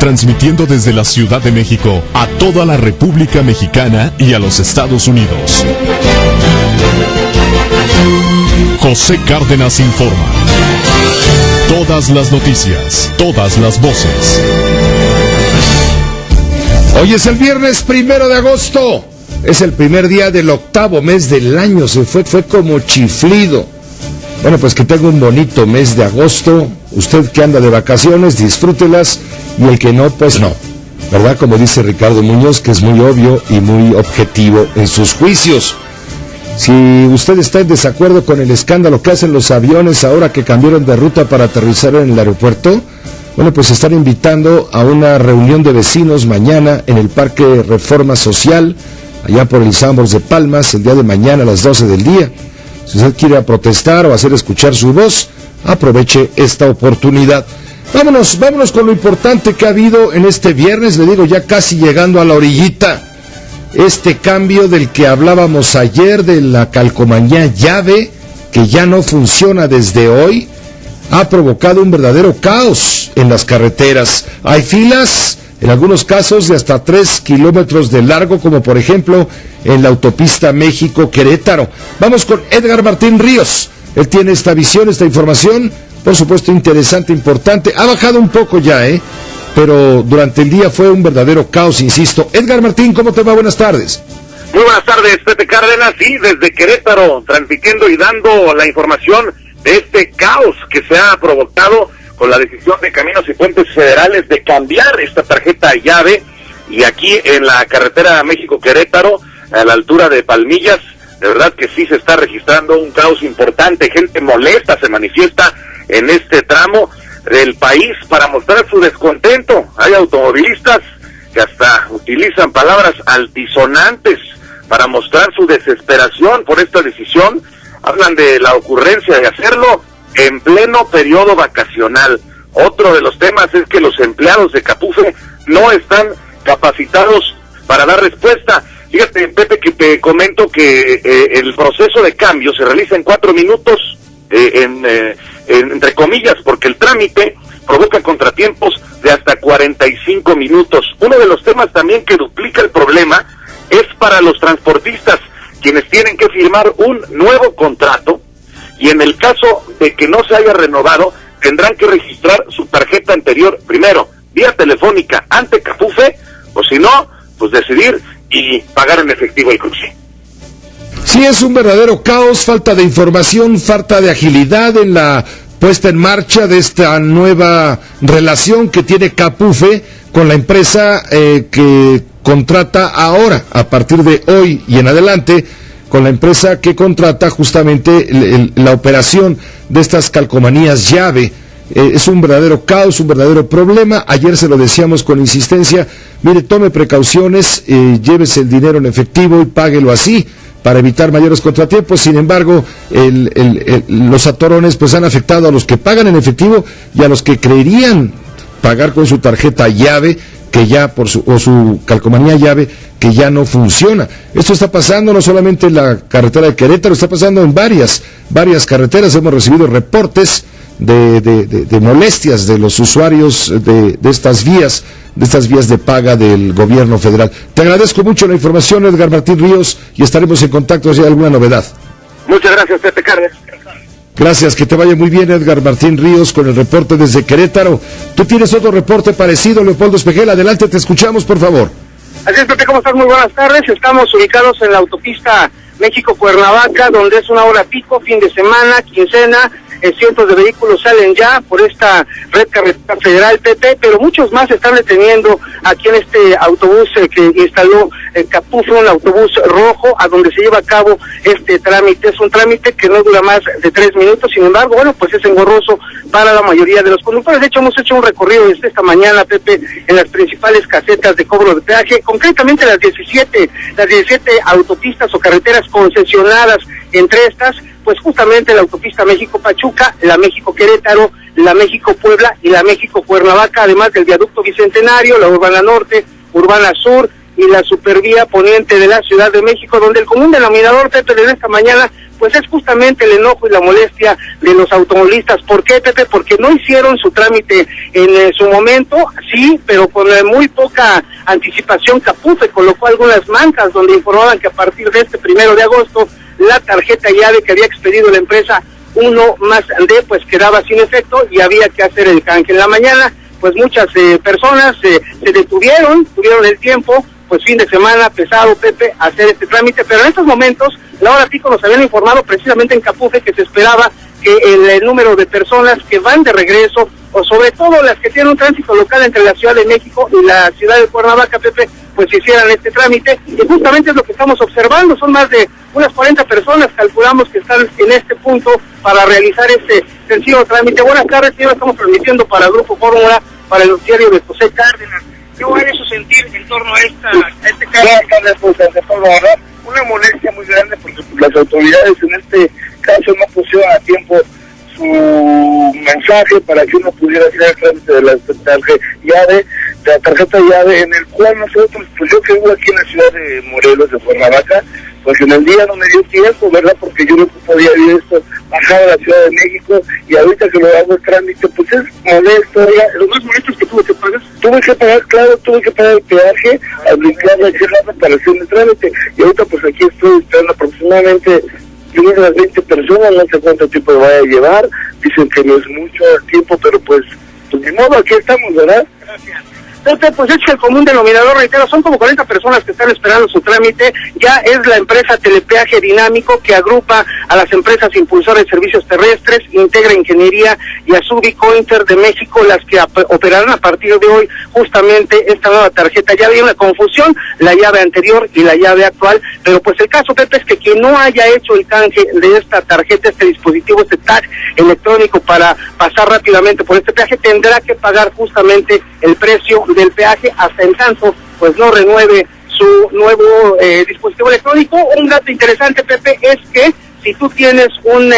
transmitiendo desde la Ciudad de México a toda la República Mexicana y a los Estados Unidos. José Cárdenas informa. Todas las noticias, todas las voces. Hoy es el viernes 1 de agosto. Es el primer día del 8º mes del año. Se fue como chiflido. Bueno, pues que tenga un bonito mes de agosto. Usted que anda de vacaciones, disfrútelas. Y el que no, pues no. ¿Verdad? Como dice Ricardo Muñoz, que es muy obvio y muy objetivo en sus juicios. Si usted está en desacuerdo con el escándalo que hacen los aviones ahora que cambiaron de ruta para aterrizar en el aeropuerto, bueno, pues están invitando a una reunión de vecinos mañana en el Parque Reforma Social, allá por el Sanborns de Palmas, el día de mañana a las 12 del día. Si usted quiere protestar o hacer escuchar su voz, aproveche esta oportunidad. Vámonos con lo importante que ha habido en este viernes, le digo, ya casi llegando a la orillita. Este cambio del que hablábamos ayer, de la calcomanía llave, que ya no funciona desde hoy, ha provocado un verdadero caos en las carreteras. Hay filas, en algunos casos de hasta 3 kilómetros de largo, como por ejemplo en la autopista México-Querétaro. Vamos con Edgar Martín Ríos. Él tiene esta visión, esta información, por supuesto interesante, importante. Ha bajado un poco ya, pero durante el día fue un verdadero caos, insisto. Edgar Martín, ¿cómo te va? Buenas tardes. Muy buenas tardes, Pepe Cárdenas, sí, desde Querétaro, transmitiendo y dando la información de este caos que se ha provocado con la decisión de Caminos y Puentes Federales de cambiar esta tarjeta llave, y aquí en la carretera México-Querétaro, a la altura de Palmillas, de verdad que sí se está registrando un caos importante, gente molesta se manifiesta en este tramo del país para mostrar su descontento. Hay automovilistas que hasta utilizan palabras altisonantes para mostrar su desesperación por esta decisión. Hablan de la ocurrencia de hacerlo en pleno periodo vacacional. Otro de los temas es que los empleados de Capufe no están capacitados para dar respuesta. Fíjate, Pepe, que te comento que el proceso de cambio se realiza en 4 minutos, entre comillas, porque el trámite provoca contratiempos de hasta 45 minutos. Uno de los temas también que duplica el problema es para los transportistas, quienes tienen que firmar un nuevo contrato, y en el caso de que no se haya renovado, tendrán que registrar su tarjeta anterior primero, vía telefónica, ante Capufe, o si no, pues decidir y pagar en efectivo el cruce. Sí, es un verdadero caos, falta de información, falta de agilidad en la puesta en marcha de esta nueva relación que tiene Capufe con la empresa que contrata ahora, a partir de hoy y en adelante, con la empresa que contrata justamente la operación de estas calcomanías llave. Es un verdadero caos, un verdadero problema. Ayer se lo decíamos con insistencia, mire, tome precauciones, llévese el dinero en efectivo y páguelo así, para evitar mayores contratiempos. Sin embargo, los atorones pues han afectado a los que pagan en efectivo y a los que creerían pagar con su tarjeta llave, que ya o su calcomanía llave, que ya no funciona. Esto está pasando no solamente en la carretera de Querétaro, está pasando en varias carreteras. Hemos recibido reportes de molestias de los usuarios de estas vías de paga del gobierno federal. Te agradezco mucho la información, Edgar Martín Ríos, y estaremos en contacto si hay alguna novedad. Muchas gracias, Pepe Cárdenas. Gracias, que te vaya muy bien, Edgar Martín Ríos, con el reporte desde Querétaro. Tú tienes otro reporte parecido, Leopoldo Espejel. Adelante, te escuchamos, por favor. Así es, Pepe, ¿cómo estás? Muy buenas tardes. Estamos ubicados en la autopista México-Cuernavaca, donde es una hora pico, fin de semana, quincena. Cientos de vehículos salen ya por esta red carretera federal, Pepe, pero muchos más se están deteniendo aquí en este autobús que instaló Capufe, un autobús rojo, a donde se lleva a cabo este trámite. Es un trámite que no dura más de 3 minutos, sin embargo, bueno, pues es engorroso para la mayoría de los conductores. De hecho, hemos hecho un recorrido desde esta mañana, Pepe, en las principales casetas de cobro de peaje, concretamente las 17 autopistas o carreteras concesionadas. Entre estas, pues justamente la autopista México-Pachuca, la México-Querétaro, la México-Puebla y la México-Cuernavaca, además del viaducto Bicentenario, la Urbana Norte, Urbana Sur y la supervía poniente de la Ciudad de México, donde el común denominador, Pepe, desde esta mañana, pues es justamente el enojo y la molestia de los automovilistas. ¿Por qué, Pepe? Porque no hicieron su trámite en su momento, sí, pero con muy poca anticipación. CAPUFE colocó algunas mantas donde informaban que a partir de este 1 de agosto la tarjeta llave que había expedido la empresa 1+D pues quedaba sin efecto y había que hacer el canje. En la mañana pues muchas personas se tuvieron el tiempo, pues fin de semana pesado, Pepe, hacer este trámite, pero en estos momentos, la hora pico nos habían informado precisamente en CAPUFE que se esperaba que el número de personas que van de regreso, o sobre todo las que tienen un tránsito local entre la Ciudad de México y la ciudad de Cuernavaca, Pepe, pues hicieran este trámite, y justamente es lo que estamos observando. Son más de unas 40 personas, calculamos, que están en este punto para realizar este sencillo trámite. Buenas tardes, señor, estamos transmitiendo para el Grupo Fórmula, para el noticiario de José Cárdenas. ¿Qué va a su sentir en torno a este caso? Una molestia muy grande porque las autoridades en este caso no pusieron a tiempo su mensaje para que uno pudiera hacer el trámite de la tarjeta llave, en el cual nosotros, pues yo que vivo aquí en la ciudad de Morelos, de Cuernavaca, pues en el día no me dio tiempo, ¿verdad? Porque yo no podía ver esto bajar a la Ciudad de México, y ahorita que lo hago el trámite, pues es molesto. Lo más molesto es que tuve que pagar. Tuve que pagar el peaje al brincar la chela para hacer el trámite, y ahorita pues aquí estoy esperando aproximadamente unas 20 personas, no sé cuánto tiempo me vaya a llevar, dicen que no es mucho el tiempo, pero pues ni modo, aquí estamos, ¿verdad? Gracias. Pepe, pues es que el común denominador, reitero, son como 40 personas que están esperando su trámite. Ya es la empresa Telepeaje Dinámico, que agrupa a las empresas impulsoras de servicios terrestres, Integra Ingeniería y Azubico Inter de México, las que operarán a partir de hoy justamente esta nueva tarjeta. Ya había una confusión, la llave anterior y la llave actual, pero pues el caso, Pepe, es que quien no haya hecho el canje de esta tarjeta, este dispositivo, este tag electrónico para pasar rápidamente por este peaje, tendrá que pagar justamente el precio del peaje hasta en tanto pues no renueve su nuevo dispositivo electrónico. Un dato interesante, Pepe, es que si tú tienes un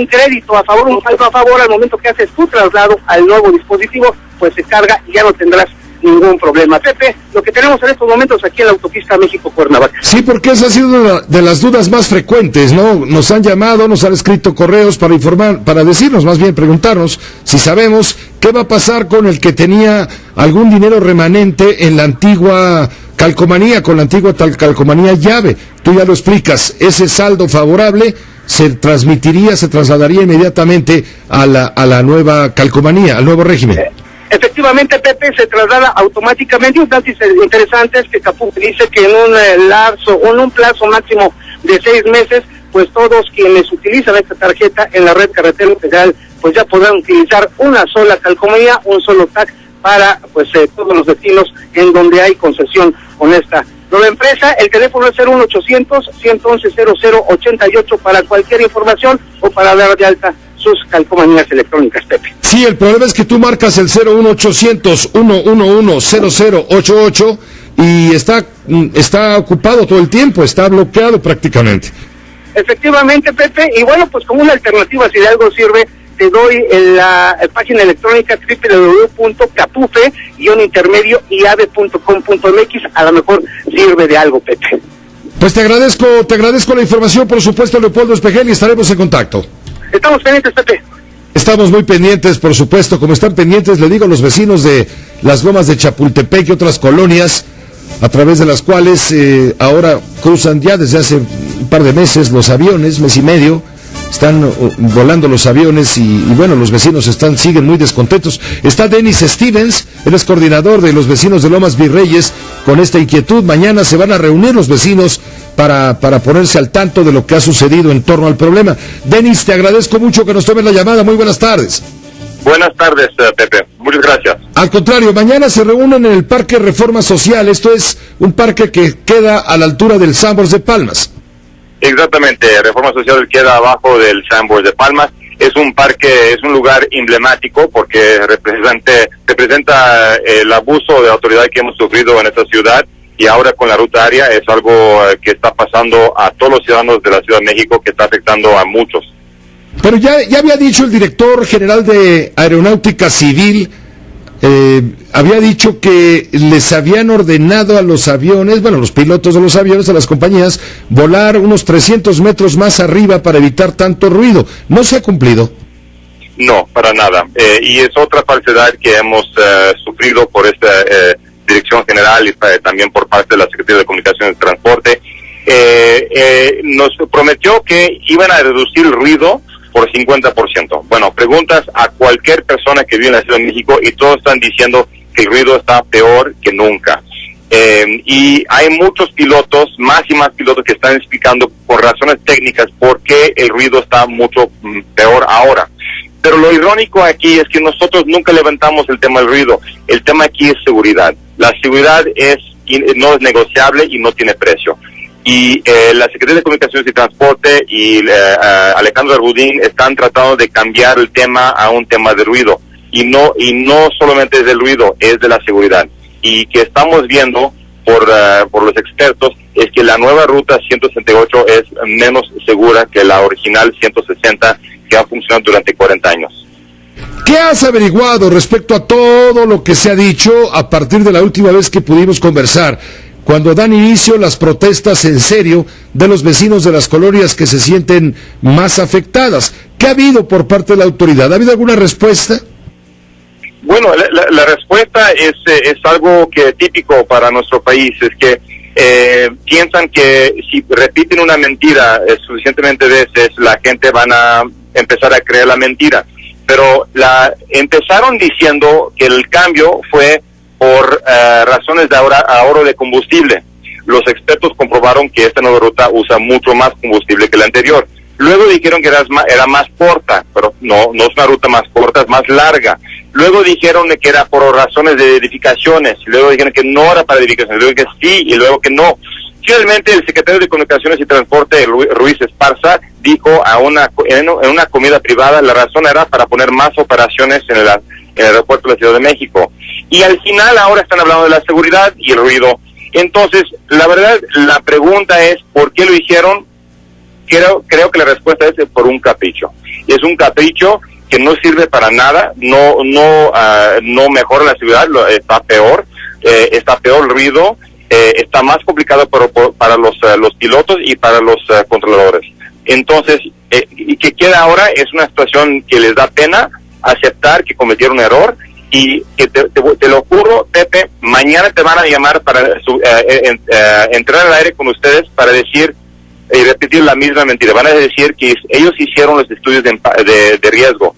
crédito a favor, un saldo a favor, al momento que haces tu traslado al nuevo dispositivo, pues se carga y ya no tendrás ningún problema. Pepe, lo que tenemos en estos momentos aquí en la autopista México-Cuernavaca. Sí, porque esa ha sido una de las dudas más frecuentes, ¿no? Nos han llamado, nos han escrito correos para informar, para decirnos, más bien preguntarnos si sabemos qué va a pasar con el que tenía algún dinero remanente en la antigua calcomanía, con la antigua calcomanía llave. Tú ya lo explicas, ese saldo favorable se trasladaría inmediatamente a la nueva calcomanía, al nuevo régimen. Efectivamente, Pepe, se traslada automáticamente. Un dato interesante es que CAPUFE dice que en un plazo máximo de 6 meses, pues todos quienes utilizan esta tarjeta en la red carretera federal, pues ya podrán utilizar una sola calcomanía, un solo tag para pues todos los destinos en donde hay concesión con esta nueva empresa. El teléfono es 01800-111-0088 para cualquier información o para dar de alta sus calcomanías electrónicas, Pepe. Sí, el problema es que tú marcas el 01800-111-0088 y está ocupado todo el tiempo, está bloqueado prácticamente. Efectivamente, Pepe, y bueno, pues como una alternativa, si de algo sirve, te doy la página electrónica www.capufe-intermedio-iave.com.mx, a lo mejor sirve de algo, Pepe. Pues te agradezco la información, por supuesto, Leopoldo Espejel, y estaremos en contacto. Estamos pendientes, Pepe. Estamos muy pendientes, por supuesto, como están pendientes, le digo, los vecinos de Las Lomas de Chapultepec y otras colonias, a través de las cuales ahora cruzan ya desde hace un par de meses los aviones, mes y medio, están volando los aviones y bueno, los vecinos siguen muy descontentos. Está Dennis Stevens, él es coordinador de los vecinos de Lomas Virreyes, con esta inquietud. Mañana se van a reunir los vecinos para ponerse al tanto de lo que ha sucedido en torno al problema. Dennis, te agradezco mucho que nos tomes la llamada. Muy buenas tardes. Buenas tardes, Pepe. Muchas gracias. Al contrario, mañana se reúnen en el Parque Reforma Social. Esto es un parque que queda a la altura del Sambors de Palmas. Exactamente, Reforma Social queda abajo del Sambors de Palmas. Es un parque, es un lugar emblemático porque representa el abuso de autoridad que hemos sufrido en esta ciudad, y ahora con la ruta aérea es algo que está pasando a todos los ciudadanos de la Ciudad de México, que está afectando a muchos. Pero ya había dicho el director general de Aeronáutica Civil, había dicho que les habían ordenado a los aviones, bueno, los pilotos de los aviones, a las compañías, volar unos 300 metros más arriba para evitar tanto ruido. ¿No se ha cumplido? No, para nada. Y es otra falsedad que hemos sufrido por esta Dirección General y también por parte de la Secretaría de Comunicaciones y Transporte. Nos prometió que iban a reducir el ruido por 50%. Bueno, preguntas a cualquier persona que vive en la Ciudad de México y todos están diciendo que el ruido está peor que nunca. Y hay muchos pilotos, más y más pilotos, que están explicando por razones técnicas por qué el ruido está mucho peor ahora. Pero lo irónico aquí es que nosotros nunca levantamos el tema del ruido. El tema aquí es seguridad. La seguridad no es negociable y no tiene precio. Y la Secretaría de Comunicaciones y Transporte y Alejandro Arbudín están tratando de cambiar el tema a un tema de ruido. Y no solamente es del ruido, es de la seguridad. Y que estamos viendo por los expertos es que la nueva ruta 168 es menos segura que la original 160 que ha funcionado durante 40 años. ¿Qué has averiguado respecto a todo lo que se ha dicho a partir de la última vez que pudimos conversar, cuando dan inicio las protestas en serio de los vecinos de las colonias que se sienten más afectadas? ¿Qué ha habido por parte de la autoridad? ¿Ha habido alguna respuesta? Bueno, la respuesta es algo que es típico para nuestro país, es que piensan que si repiten una mentira suficientemente veces, la gente van a empezar a creer la mentira. Pero empezaron diciendo que el cambio fue por razones de ahorro de combustible. Los expertos comprobaron que esta nueva ruta usa mucho más combustible que la anterior. Luego dijeron que era más corta, pero no es una ruta más corta, es más larga. Luego dijeron que era por razones de edificaciones, luego dijeron que no era para edificaciones, luego que sí y luego que no. Finalmente el secretario de Comunicaciones y Transporte, Ruiz Esparza, dijo en una comida privada, la razón era para poner más operaciones en el aeropuerto de la Ciudad de México. Y al final ahora están hablando de la seguridad y el ruido. Entonces, la verdad, la pregunta es, ¿por qué lo hicieron? Creo que la respuesta es por un capricho. Es un capricho que no sirve para nada, no mejora la seguridad, está peor el ruido, está más complicado para los pilotos y para los controladores. Entonces, y que queda ahora es una situación que les da pena aceptar que cometieron un error, y que te lo juro, Pepe, mañana te van a llamar para entrar al aire con ustedes para decir y repetir la misma mentira. Van a decir que ellos hicieron los estudios de riesgo.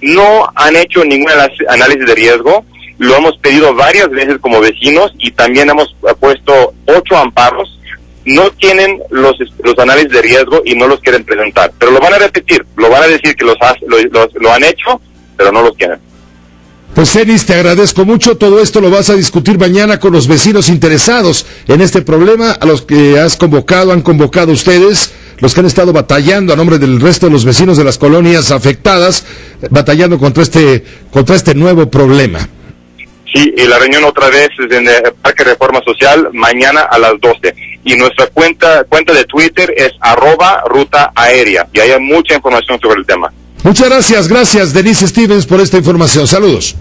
No han hecho ningún análisis de riesgo. Lo hemos pedido varias veces como vecinos y también hemos puesto 8 amparos. No tienen los análisis de riesgo y no los quieren presentar. Pero lo van a repetir. Lo van a decir que lo han hecho, pero no los quieren. Pues Denis, te agradezco mucho. Todo esto lo vas a discutir mañana con los vecinos interesados en este problema, a los que han convocado ustedes, los que han estado batallando a nombre del resto de los vecinos de las colonias afectadas, batallando contra este nuevo problema. Sí, y la reunión otra vez es en el Parque Reforma Social, mañana a las 12. Y nuestra cuenta de Twitter es @rutaaérea, y hay mucha información sobre el tema. Muchas gracias Denis Stevens por esta información. Saludos.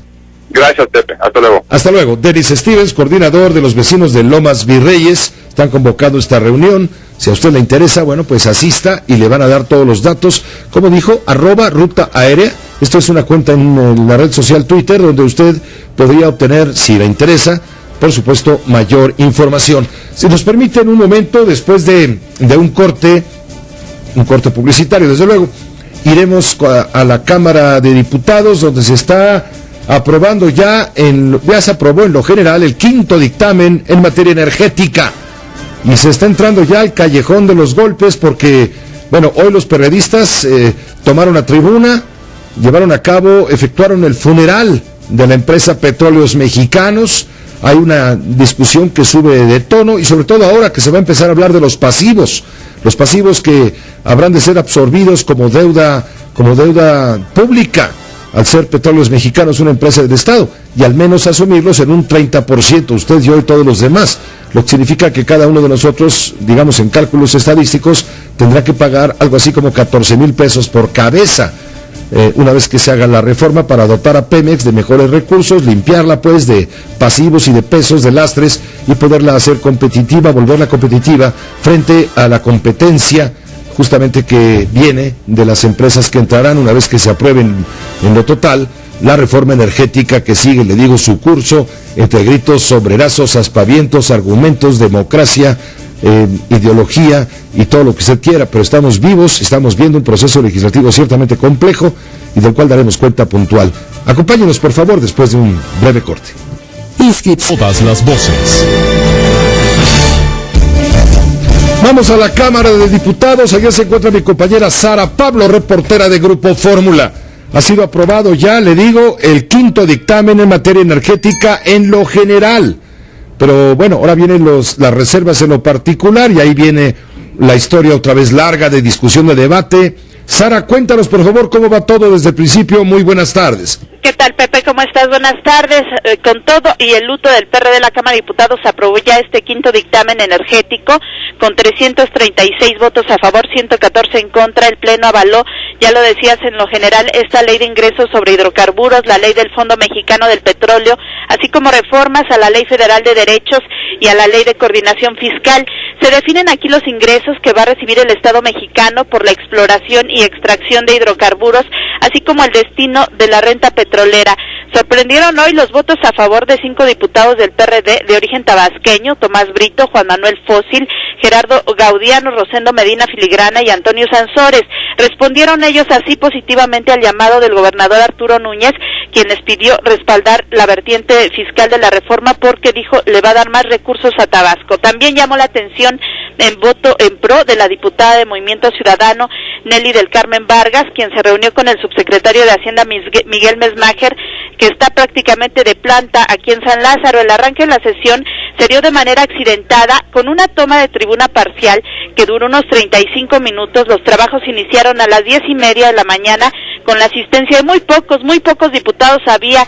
Gracias, Pepe. Hasta luego. Hasta luego. Denis Stevens, coordinador de los vecinos de Lomas Virreyes, están convocando esta reunión. Si a usted le interesa, bueno, pues asista y le van a dar todos los datos. Como dijo, @rutaaérea. Esto es una cuenta en la red social Twitter, donde usted podría obtener, si le interesa, por supuesto, mayor información. Si nos permiten un momento, después de un corte publicitario, desde luego, iremos a la Cámara de Diputados, donde se está aprobando ya se aprobó en lo general el 5º dictamen en materia energética, y se está entrando ya al callejón de los golpes, porque, bueno, hoy los periodistas tomaron la tribuna, efectuaron el funeral de la empresa Petróleos Mexicanos. Hay una discusión que sube de tono, y sobre todo ahora que se va a empezar a hablar de los pasivos que habrán de ser absorbidos como deuda pública, al ser Petróleos Mexicanos una empresa del Estado, y al menos asumirlos en un 30%, usted, yo y todos los demás, lo que significa que cada uno de nosotros, digamos en cálculos estadísticos, tendrá que pagar algo así como 14,000 pesos por cabeza. una vez que se haga la reforma, para dotar a Pemex de mejores recursos, limpiarla pues de pasivos y de pesos, de lastres, y poderla hacer competitiva, volverla competitiva frente a la competencia justamente que viene de las empresas que entrarán una vez que se aprueben en lo total la reforma energética que sigue, le digo, su curso, entre gritos, sombrerazos, aspavientos, argumentos, democracia, ideología y todo lo que usted quiera, pero estamos vivos, estamos viendo un proceso legislativo ciertamente complejo y del cual daremos cuenta puntual. Acompáñenos, por favor, después de un breve corte. Todas las voces. Vamos a la Cámara de Diputados. Allá se encuentra mi compañera Sara Pablo, reportera de Grupo Fórmula. Ha sido aprobado ya, le digo, el quinto dictamen en materia energética en lo general. Pero bueno, ahora vienen las reservas en lo particular y ahí viene la historia otra vez larga de discusión, de debate. Sara, cuéntanos por favor cómo va todo desde el principio. Muy buenas tardes. ¿Qué tal, Pepe? ¿Cómo estás? Buenas tardes. Con todo y el luto del PRD de la Cámara de Diputados, aprobó ya este quinto dictamen energético con 336 votos a favor, 114 en contra. El Pleno avaló, ya lo decías, en lo general, esta ley de ingresos sobre hidrocarburos, la ley del Fondo Mexicano del Petróleo, así como reformas a la Ley Federal de Derechos y a la Ley de Coordinación Fiscal. Se definen aquí los ingresos que va a recibir el Estado mexicano por la exploración y extracción de hidrocarburos, así como el destino de la renta petrolera. Sorprendieron hoy los votos a favor de 5 diputados del PRD de origen tabasqueño: Tomás Brito, Juan Manuel Fósil, Gerardo Gaudiano, Rosendo Medina Filigrana y Antonio Sansores. Respondieron ellos así positivamente al llamado del gobernador Arturo Núñez, quien les pidió respaldar la vertiente fiscal de la reforma porque, dijo, le va a dar más recursos a Tabasco. También llamó la atención en voto en pro de la diputada de Movimiento Ciudadano, Nelly del Carmen Vargas, quien se reunió con el subsecretario de Hacienda, Miguel Mesmacher, que está prácticamente de planta aquí en San Lázaro. El arranque de la sesión se dio de manera accidentada, con una toma de tribuna parcial que duró unos 35 minutos. Los trabajos iniciaron a las 10:30 de la mañana con la asistencia de muy pocos diputados. Había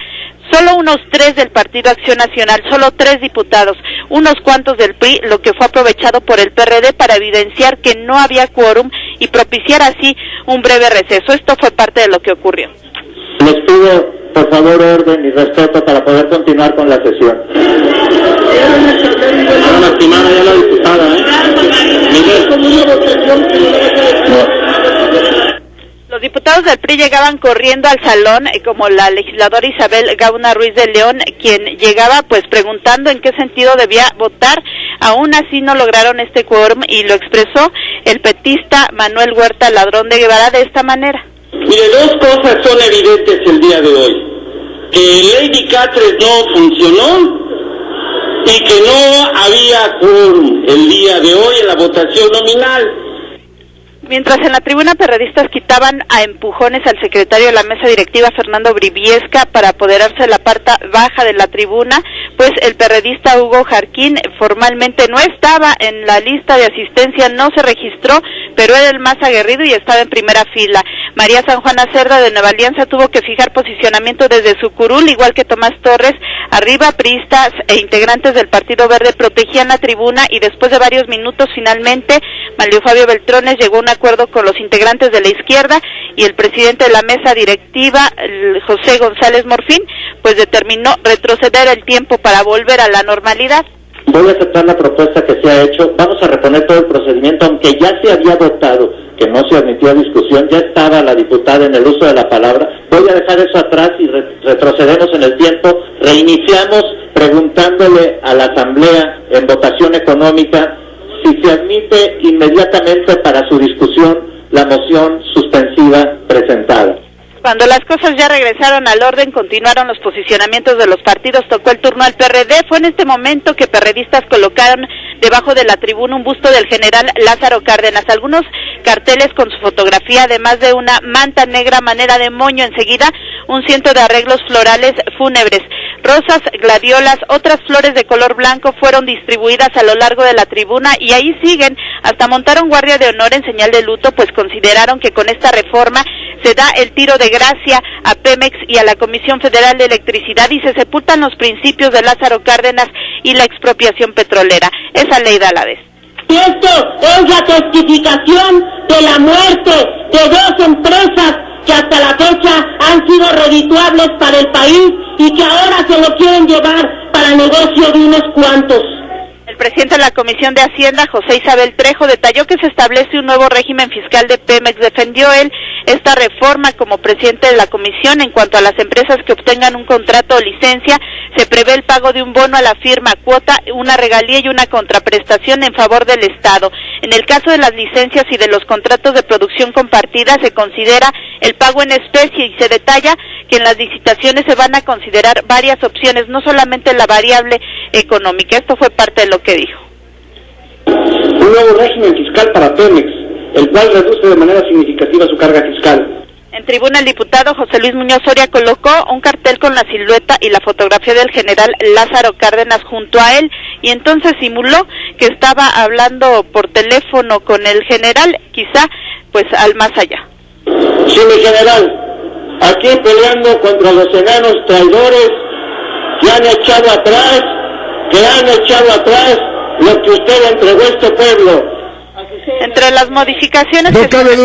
solo unos 3 del Partido Acción Nacional, solo 3 diputados, unos cuantos del PRI, lo que fue aprovechado por el PRD para evidenciar que no había quórum y propiciar así un breve receso. Esto fue parte de lo que ocurrió. Les pido, por favor, orden y respeto para poder continuar con la sesión. Estimada ya la diputada, Los diputados del PRI llegaban corriendo al salón, como la legisladora Isabel Gauna Ruiz de León, quien llegaba pues preguntando en qué sentido debía votar. Aún así no lograron este quórum y lo expresó el petista Manuel Huerta Ladrón de Guevara de esta manera. Mire, dos cosas son evidentes el día de hoy: que Lady Catres no funcionó y que no había quórum el día de hoy en la votación nominal. Mientras en la tribuna perredistas quitaban a empujones al secretario de la mesa directiva, Fernando Briviesca, para apoderarse de la parte baja de la tribuna, pues el perredista Hugo Jarquín formalmente no estaba en la lista de asistencia, no se registró, pero era el más aguerrido y estaba en primera fila. María San Juana Cerda, de Nueva Alianza, tuvo que fijar posicionamiento desde su curul, igual que Tomás Torres. Arriba, priistas e integrantes del Partido Verde protegían la tribuna y después de varios minutos, finalmente, Mario Fabio Beltrones llegó a un acuerdo con los integrantes de la izquierda y el presidente de la mesa directiva, José González Morfín, pues determinó retroceder el tiempo para volver a la normalidad. Voy a aceptar la propuesta que se ha hecho. Vamos a reponer todo el procedimiento, aunque ya se había votado, que no se admitió a discusión, ya estaba la diputada en el uso de la palabra. Voy a dejar eso atrás y retrocedemos en el tiempo. Reiniciamos preguntándole a la Asamblea en votación económica si se admite inmediatamente para su discusión la moción suspensiva presentada. Cuando las cosas ya regresaron al orden, continuaron los posicionamientos de los partidos, tocó el turno al PRD. Fue en este momento que perredistas colocaron debajo de la tribuna un busto del general Lázaro Cárdenas, algunos carteles con su fotografía, además de una manta negra manera de moño. Enseguida, un ciento de arreglos florales fúnebres, rosas, gladiolas, otras flores de color blanco fueron distribuidas a lo largo de la tribuna y ahí siguen, hasta montaron guardia de honor en señal de luto, pues consideraron que con esta reforma se da el tiro de gracia a Pemex y a la Comisión Federal de Electricidad y se sepultan los principios de Lázaro Cárdenas y la expropiación petrolera. Esa ley da la vez. Esto es la testificación de la muerte de dos empresas que hasta la fecha han sido redituables para el país y que ahora se lo quieren llevar para negocio de unos cuantos. El presidente de la Comisión de Hacienda, José Isabel Trejo, detalló que se establece un nuevo régimen fiscal de Pemex. Defendió él esta reforma como presidente de la comisión. En cuanto a las empresas que obtengan un contrato o licencia, se prevé el pago de un bono a la firma, cuota, una regalía y una contraprestación en favor del Estado. En el caso de las licencias y de los contratos de producción compartida, se considera el pago en especie y se detalla que en las licitaciones se van a considerar varias opciones, no solamente la variable económica. Esto fue parte de lo que dijo. Un nuevo régimen fiscal para Pemex, el cual reduce de manera significativa su carga fiscal. En tribuna, el diputado José Luis Muñoz Soria colocó un cartel con la silueta y la fotografía del general Lázaro Cárdenas junto a él, y entonces simuló que estaba hablando por teléfono con el general, quizá pues al más allá. Sí, mi general, aquí peleando contra los enanos traidores que han echado atrás lo que usted entregó a este pueblo. Entre las modificaciones no cabe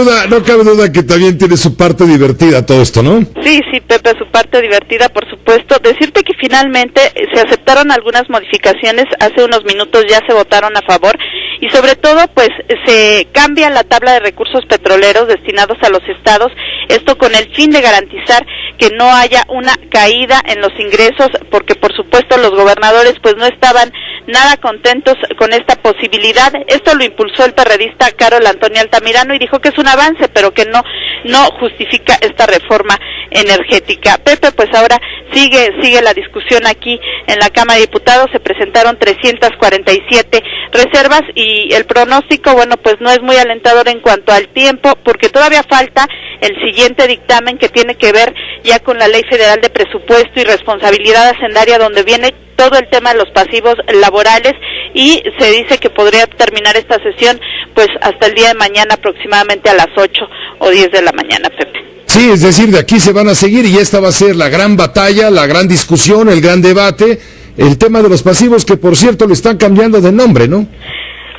duda que también tiene su parte divertida todo esto, ¿no? Sí, Pepe, su parte divertida, por supuesto. Decirte que finalmente se aceptaron algunas modificaciones, hace unos minutos ya se votaron a favor, y sobre todo pues se cambia la tabla de recursos petroleros destinados a los estados, esto con el fin de garantizar que no haya una caída en los ingresos, porque por supuesto los gobernadores pues no estaban nada contentos con esta posibilidad. Esto lo impulsó el perredista Carol Antonio Altamirano y dijo que es un avance, pero que no justifica esta reforma energética. Pepe, pues ahora sigue la discusión aquí en la Cámara de Diputados. Se presentaron 347 reservas y el pronóstico, bueno, pues no es muy alentador en cuanto al tiempo, porque todavía falta el siguiente dictamen que tiene que ver ya con la Ley Federal de Presupuesto y Responsabilidad Hacendaria, donde viene todo el tema de los pasivos laborales, y se dice que podría terminar esta sesión pues hasta el día de mañana, aproximadamente a las 8 o 10 de la mañana, Pepe. Sí, es decir, de aquí se van a seguir y esta va a ser la gran batalla, la gran discusión, el gran debate, el tema de los pasivos, que por cierto le están cambiando de nombre, ¿no?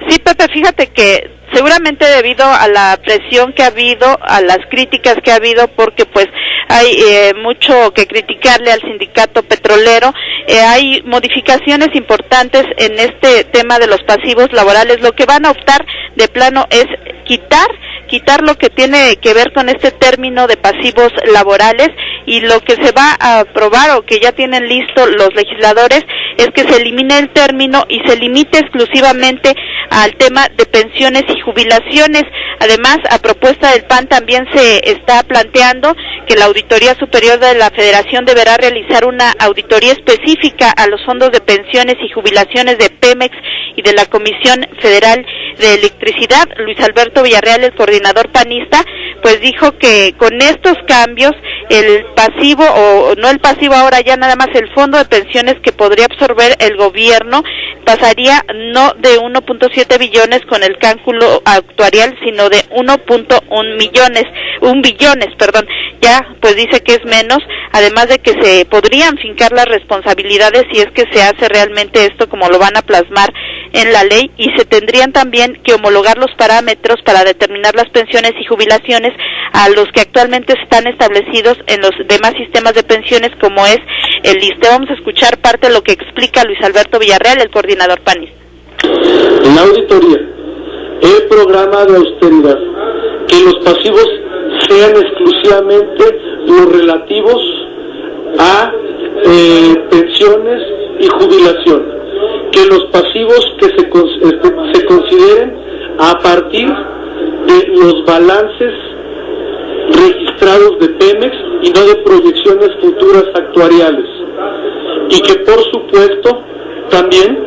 Sí, Pepe, fíjate que seguramente debido a la presión que ha habido, a las críticas que ha habido, porque pues hay mucho que criticarle al sindicato petrolero, hay modificaciones importantes en este tema de los pasivos laborales. Lo que van a optar de plano es quitar lo que tiene que ver con este término de pasivos laborales, y lo que se va a aprobar o que ya tienen listo los legisladores es que se elimine el término y se limite exclusivamente al tema de pensiones y jubilaciones. Además, a propuesta del PAN también se está planteando que la Auditoría Superior de la Federación deberá realizar una auditoría específica a los fondos de pensiones y jubilaciones de Pemex y de la Comisión Federal de Electricidad. Luis Alberto Villarreal, el coordinador panista, pues dijo que con estos cambios el pasivo, o no el pasivo ahora, ya nada más el fondo de pensiones que podría absorber el gobierno, pasaría no de 1.7 billones con el cálculo actuarial, sino de 1.1 billones, ya pues dice que es menos, además de que se podrían fincar las responsabilidades si es que se hace realmente esto como lo van a plasmar en la ley, y se tendrían también que homologar los parámetros para determinar las pensiones y jubilaciones a los que actualmente están establecidos en los demás sistemas de pensiones, como es el ISSSTE. Vamos a escuchar parte de lo que explica Luis Alberto Villarreal, el coordinador panista. En la auditoría, el programa de austeridad, que los pasivos sean exclusivamente los relativos a pensiones y jubilación, que los pasivos que se consideren a partir de los balances registrados de Pemex y no de proyecciones futuras actuariales, y que por supuesto también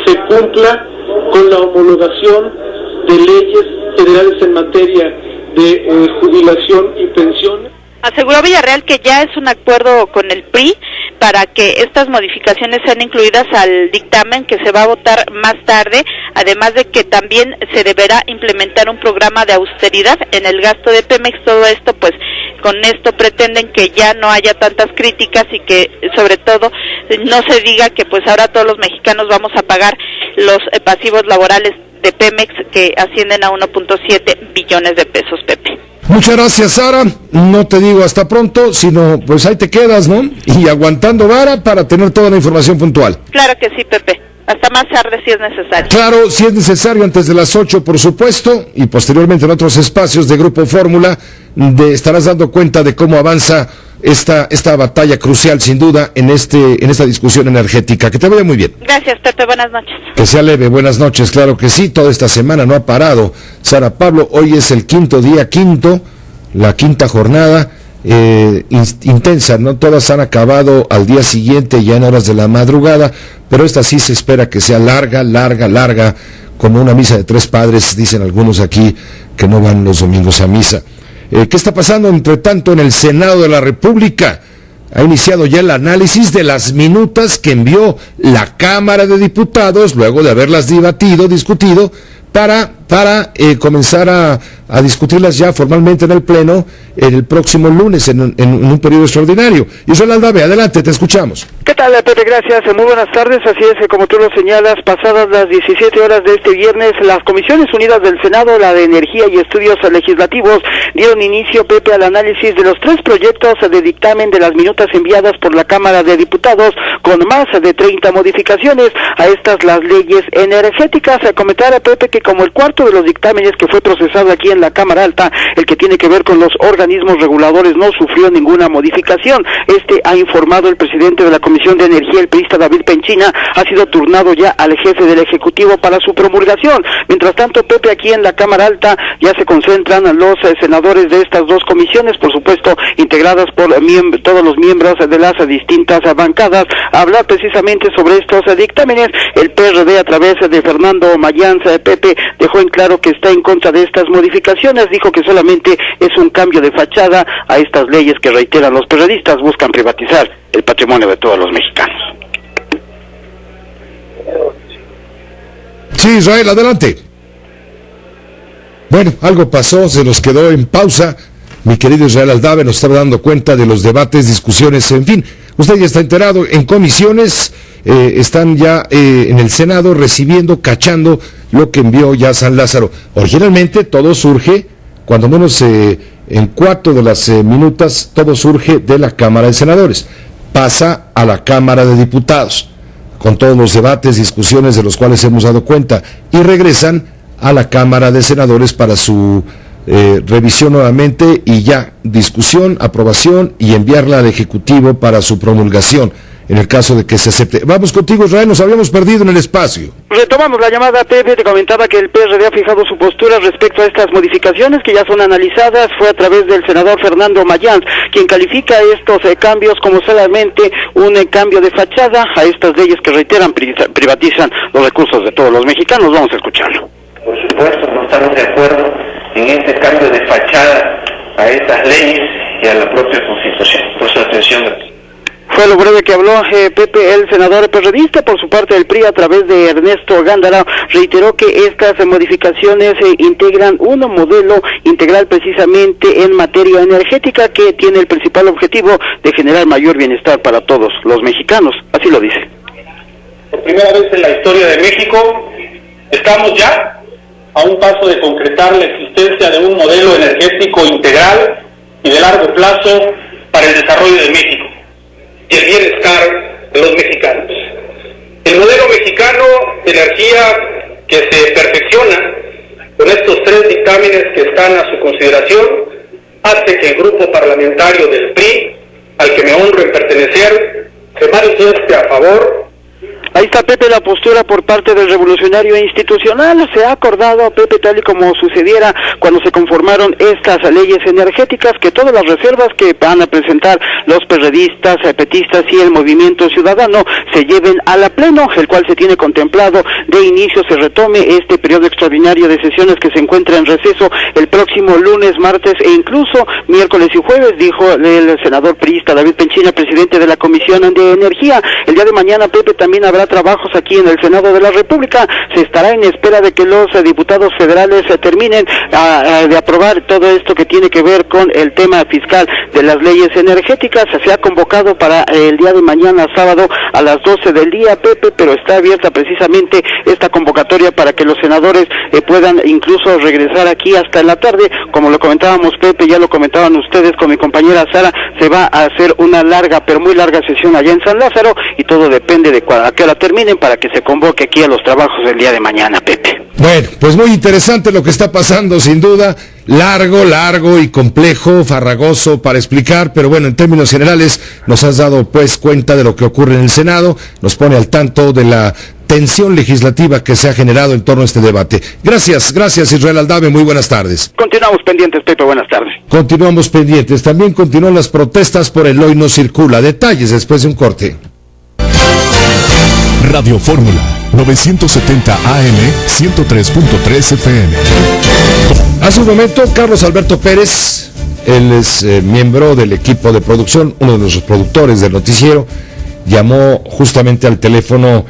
se cumpla con la homologación de leyes federales en materia de jubilación y pensiones. Aseguró Villarreal que ya es un acuerdo con el PRI para que estas modificaciones sean incluidas al dictamen que se va a votar más tarde, además de que también se deberá implementar un programa de austeridad en el gasto de Pemex. Todo esto, pues, con esto pretenden que ya no haya tantas críticas y que, sobre todo, no se diga que pues ahora todos los mexicanos vamos a pagar los pasivos laborales de Pemex, que ascienden a 1.7 billones de pesos, Pepe. Muchas gracias, Sara. No te digo hasta pronto, sino pues ahí te quedas, ¿no? Y aguantando vara para tener toda la información puntual. Claro que sí, Pepe. Hasta más tarde si es necesario. Claro, si es necesario, antes de las 8, por supuesto, y posteriormente en otros espacios de Grupo Fórmula, estarás dando cuenta de cómo avanza esta batalla crucial, sin duda, en esta discusión energética. Que te vaya muy bien. Gracias, Pepe. Buenas noches. Que sea leve. Buenas noches. Claro que sí. Toda esta semana no ha parado. Sara Pablo, hoy es el la quinta jornada intensa, ¿no? Todas han acabado al día siguiente, ya en horas de la madrugada, pero esta sí se espera que sea larga, como una misa de 3 padres, dicen algunos aquí que no van los domingos a misa. ¿Qué está pasando entre tanto en el Senado de la República? Ha iniciado ya el análisis de las minutas que envió la Cámara de Diputados, luego de haberlas discutido, para comenzar a discutirlas ya formalmente en el Pleno el próximo lunes, en un periodo extraordinario. Israel Aldave, adelante, te escuchamos. ¿Qué tal, Pepe? Gracias. Muy buenas tardes. Así es, como tú lo señalas, pasadas las 17 horas de este viernes, las Comisiones Unidas del Senado, la de Energía y Estudios Legislativos, dieron inicio, Pepe, al análisis de los 3 proyectos de dictamen de las minutas enviadas por la Cámara de Diputados, con más de 30 modificaciones a estas las leyes energéticas. Comentar a Pepe que como el cuarto de los dictámenes que fue procesado aquí en la Cámara Alta, el que tiene que ver con los organismos reguladores, no sufrió ninguna modificación. Ha informado el presidente de la Comisión de Energía, el priista David Penchina, ha sido turnado ya al jefe del Ejecutivo para su promulgación. Mientras tanto, Pepe, aquí en la Cámara Alta ya se concentran los senadores de estas 2 comisiones, por supuesto integradas por todos los miembros de las distintas bancadas, a hablar precisamente sobre estos dictámenes. El PRD, a través de Fernando Mayans, Pepe, dejó en claro que está en contra de estas modificaciones, dijo que solamente es un cambio de fachada a estas leyes que, reiteran los periodistas, buscan privatizar el patrimonio de todos los mexicanos. Sí, Israel, adelante. Bueno, algo pasó, se nos quedó en pausa. Mi querido Israel Aldave nos estaba dando cuenta de los debates, discusiones, en fin. Usted ya está enterado, en comisiones están ya en el Senado cachando lo que envió ya San Lázaro. Originalmente todo surge, cuando menos en 4 de las minutas, todo surge de la Cámara de Senadores. Pasa a la Cámara de Diputados, con todos los debates, discusiones de los cuales hemos dado cuenta, y regresan a la Cámara de Senadores para su revisión nuevamente, y ya discusión, aprobación y enviarla al Ejecutivo para su promulgación, en el caso de que se acepte. Vamos contigo, Israel, nos habíamos perdido en el espacio. Retomamos la llamada, Pepe. Te comentaba que el PRD ha fijado su postura respecto a estas modificaciones que ya son analizadas. Fue a través del senador Fernando Mayans, quien califica estos cambios como solamente un cambio de fachada a estas leyes que, reiteran, privatizan los recursos de todos los mexicanos. Vamos a escucharlo. Por supuesto, no estamos de acuerdo en este cambio de fachada a estas leyes y a la propia Constitución. Por su atención. Fue lo breve que habló Pepe, el senador perredista. Por su parte, el PRI, a través de Ernesto Gándara, reiteró que estas modificaciones integran un modelo integral precisamente en materia energética que tiene el principal objetivo de generar mayor bienestar para todos los mexicanos. Así lo dice. Por primera vez en la historia de México, estamos ya a un paso de concretar la existencia de un modelo energético integral y de largo plazo para el desarrollo de México y el bienestar de los mexicanos. El modelo mexicano de energía que se perfecciona con estos 3 dictámenes que están a su consideración hace que el grupo parlamentario del PRI, al que me honro en pertenecer, se manifieste a favor. Ahí está, Pepe, la postura por parte del Revolucionario Institucional. Se ha acordado, Pepe, tal y como sucediera cuando se conformaron estas leyes energéticas, que todas las reservas que van a presentar los perredistas, petistas y el Movimiento Ciudadano se lleven a la Pleno, el cual se tiene contemplado de inicio se retome este periodo extraordinario de sesiones que se encuentra en receso el próximo lunes, martes e incluso miércoles y jueves, dijo el senador priista David Penchina, presidente de la Comisión de Energía. El día de mañana, Pepe, también habrá habrá trabajos aquí en el Senado de la República. Se estará en espera de que los diputados federales terminen de aprobar todo esto que tiene que ver con el tema fiscal de las leyes energéticas. Se ha convocado para el día de mañana, sábado, a las 12 del día, Pepe, pero está abierta precisamente esta convocatoria para que los senadores puedan incluso regresar aquí hasta la tarde. Como lo comentábamos, Pepe, ya lo comentaban ustedes con mi compañera Sara, se va a hacer una larga, pero muy larga sesión allá en San Lázaro, y todo depende de a qué hora terminen para que se convoque aquí a los trabajos del día de mañana, Pepe. Bueno, pues muy interesante lo que está pasando, sin duda. Largo y complejo, farragoso para explicar, pero bueno, en términos generales nos has dado pues cuenta de lo que ocurre en el Senado, nos pone al tanto de la tensión legislativa que se ha generado en torno a este debate. Gracias Israel Aldave, muy buenas tardes. Continuamos pendientes, Pepe, buenas tardes. Continuamos pendientes, también continúan las protestas por el Hoy No Circula. Detalles después de un corte. Radio Fórmula 970 AM 103.3 FM. Hace un momento, Carlos Alberto Pérez, él es miembro del equipo de producción, uno de nuestros productores del noticiero, llamó justamente al teléfono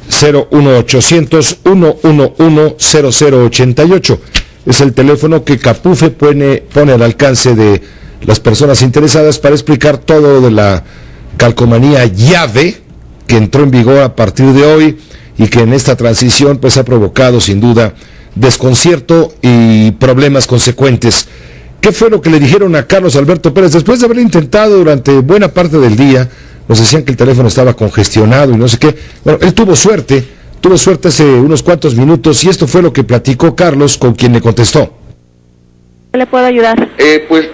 01800-111-0088. Es el teléfono que Capufe pone al alcance de las personas interesadas para explicar todo de la calcomanía llave que entró en vigor a partir de hoy y que en esta transición pues ha provocado sin duda desconcierto y problemas consecuentes. ¿Qué fue lo que le dijeron a Carlos Alberto Pérez? Después de haber intentado durante buena parte del día, nos decían que el teléfono estaba congestionado y no sé qué. Bueno, él tuvo suerte hace unos cuantos minutos y esto fue lo que platicó Carlos, con quien le contestó. ¿Qué le puedo ayudar? Pues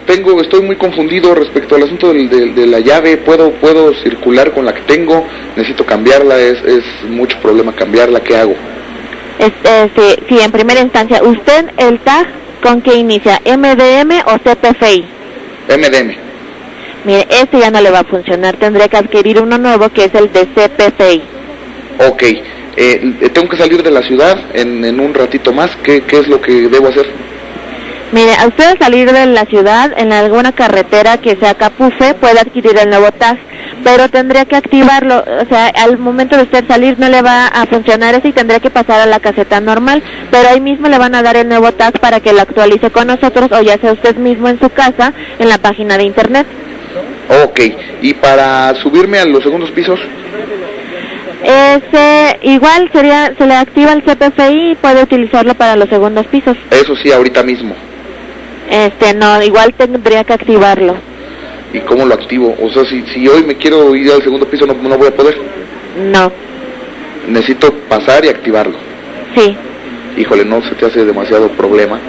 estoy muy confundido respecto al asunto de la llave. ¿Puedo circular con la que tengo? Necesito cambiarla, es mucho problema cambiarla, ¿qué hago? Sí, en primera instancia, ¿usted el tag con qué inicia? ¿MDM o CPFI? MDM. Mire, este ya no le va a funcionar, tendría que adquirir uno nuevo que es el de CPFI. Ok, tengo que salir de la ciudad en un ratito más, ¿qué es lo que debo hacer? Mire, a usted al salir de la ciudad, en alguna carretera que sea Capufe, puede adquirir el nuevo tag, pero tendría que activarlo, o sea, al momento de usted salir no le va a funcionar ese y tendría que pasar a la caseta normal, pero ahí mismo le van a dar el nuevo tag para que lo actualice con nosotros o ya sea usted mismo en su casa, en la página de internet. Ok, ¿y para subirme a los segundos pisos? Igual se le activa el CPFI y puede utilizarlo para los segundos pisos. Eso sí, ahorita mismo. No, igual tendría que activarlo. ¿Y cómo lo activo? O sea, si hoy me quiero ir al segundo piso, ¿no voy a poder? No. Necesito pasar y activarlo. Sí. Híjole, ¿no se te hace demasiado problema?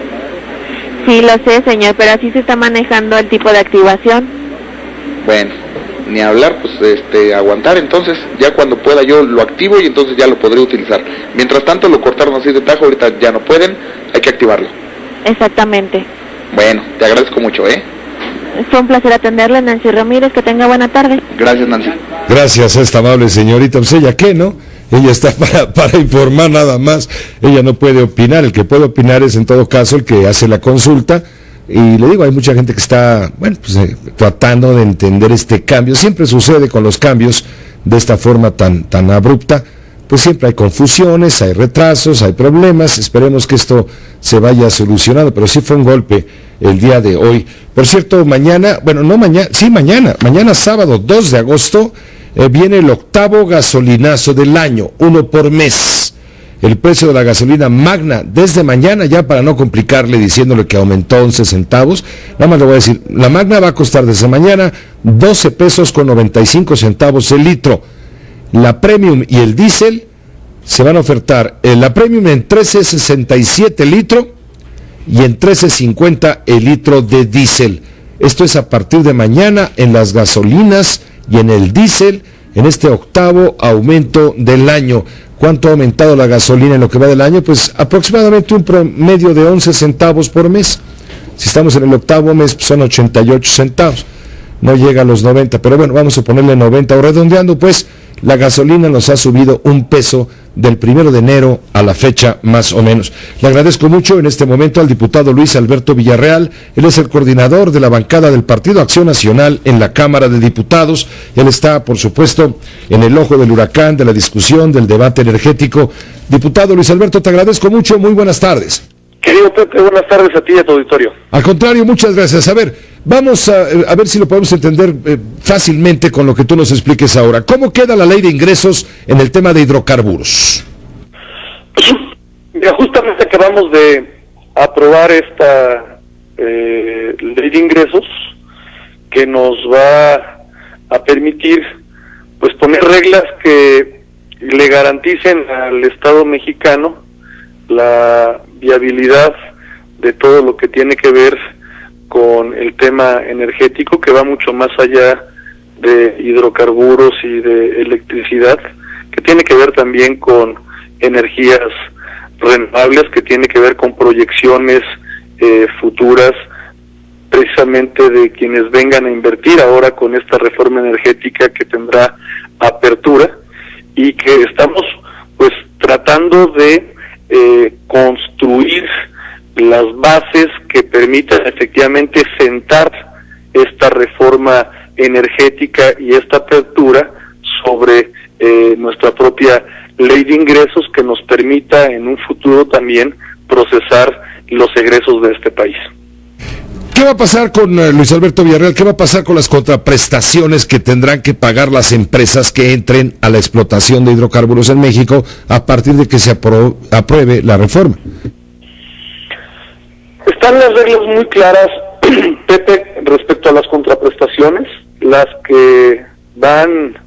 Sí, lo sé, señor, pero así se está manejando el tipo de activación. Bueno, ni hablar, pues aguantar entonces, ya cuando pueda yo lo activo y entonces ya lo podré utilizar. Mientras tanto lo cortaron así de tajo, ahorita ya no pueden, hay que activarlo. Exactamente. Bueno, te agradezco mucho, Fue un placer atenderle, Nancy Ramírez, que tenga buena tarde. Gracias, Nancy. Gracias a esta amable señorita, pues ella qué, ¿no? Ella está para informar nada más, ella no puede opinar, el que puede opinar es en todo caso el que hace la consulta. Y le digo, hay mucha gente que está, tratando de entender este cambio. Siempre sucede con los cambios de esta forma tan abrupta, pues siempre hay confusiones, hay retrasos, hay problemas. Esperemos que esto se vaya solucionando, pero sí fue un golpe el día de hoy. Por cierto, mañana sábado 2 de agosto, viene el 8º gasolinazo del año, 1 por mes. El precio de la gasolina Magna desde mañana, ya para no complicarle diciéndole que aumentó 11 centavos, nada más le voy a decir, la Magna va a costar desde mañana 12 pesos con 95 centavos el litro. La Premium y el diésel se van a ofertar, la Premium en 13.67 el litro y en 13.50 el litro de diésel. Esto es a partir de mañana en las gasolinas y en el diésel, en este 8º aumento del año. ¿Cuánto ha aumentado la gasolina en lo que va del año? Pues aproximadamente un promedio de 11 centavos por mes. Si estamos en el 8º mes, pues son 88 centavos. No llega a los 90, pero bueno, vamos a ponerle 90. O redondeando, pues, la gasolina nos ha subido 1 peso del 1 de enero a la fecha más o menos. Le agradezco mucho en este momento al diputado Luis Alberto Villarreal. Él es el coordinador de la bancada del Partido Acción Nacional en la Cámara de Diputados. Él está, por supuesto, en el ojo del huracán de la discusión, del debate energético. Diputado Luis Alberto, te agradezco mucho. Muy buenas tardes. Querido Pepe, buenas tardes a ti y a tu auditorio. Al contrario, muchas gracias. A ver, vamos a ver si lo podemos entender fácilmente con lo que tú nos expliques ahora. ¿Cómo queda la ley de ingresos en el tema de hidrocarburos? Mira, justamente acabamos de aprobar esta ley de ingresos que nos va a permitir pues poner reglas que le garanticen al Estado mexicano la viabilidad de todo lo que tiene que ver con el tema energético, que va mucho más allá de hidrocarburos y de electricidad, que tiene que ver también con energías renovables, que tiene que ver con proyecciones futuras, precisamente de quienes vengan a invertir ahora con esta reforma energética que tendrá apertura, y que estamos pues tratando de construir las bases que permitan efectivamente sentar esta reforma energética y esta apertura sobre nuestra propia ley de ingresos, que nos permita en un futuro también procesar los egresos de este país. ¿Qué va a pasar con Luis Alberto Villarreal? ¿Qué va a pasar con las contraprestaciones que tendrán que pagar las empresas que entren a la explotación de hidrocarburos en México a partir de que se apruebe la reforma? Están las reglas muy claras, Pepe, respecto a las contraprestaciones, las que van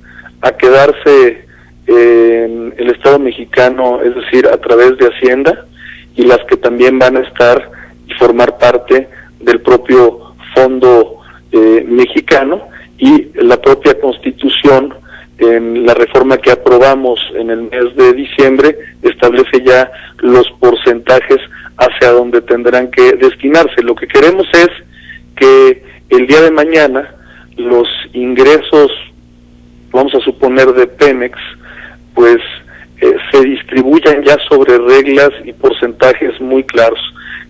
a quedarse en el Estado mexicano, es decir, a través de Hacienda, y las que también van a estar y formar parte del propio fondo mexicano, y la propia Constitución, en la reforma que aprobamos en el mes de diciembre, establece ya los porcentajes hacia donde tendrán que destinarse. Lo que queremos es que el día de mañana los ingresos, vamos a suponer de Pemex, pues se distribuyan ya sobre reglas y porcentajes muy claros,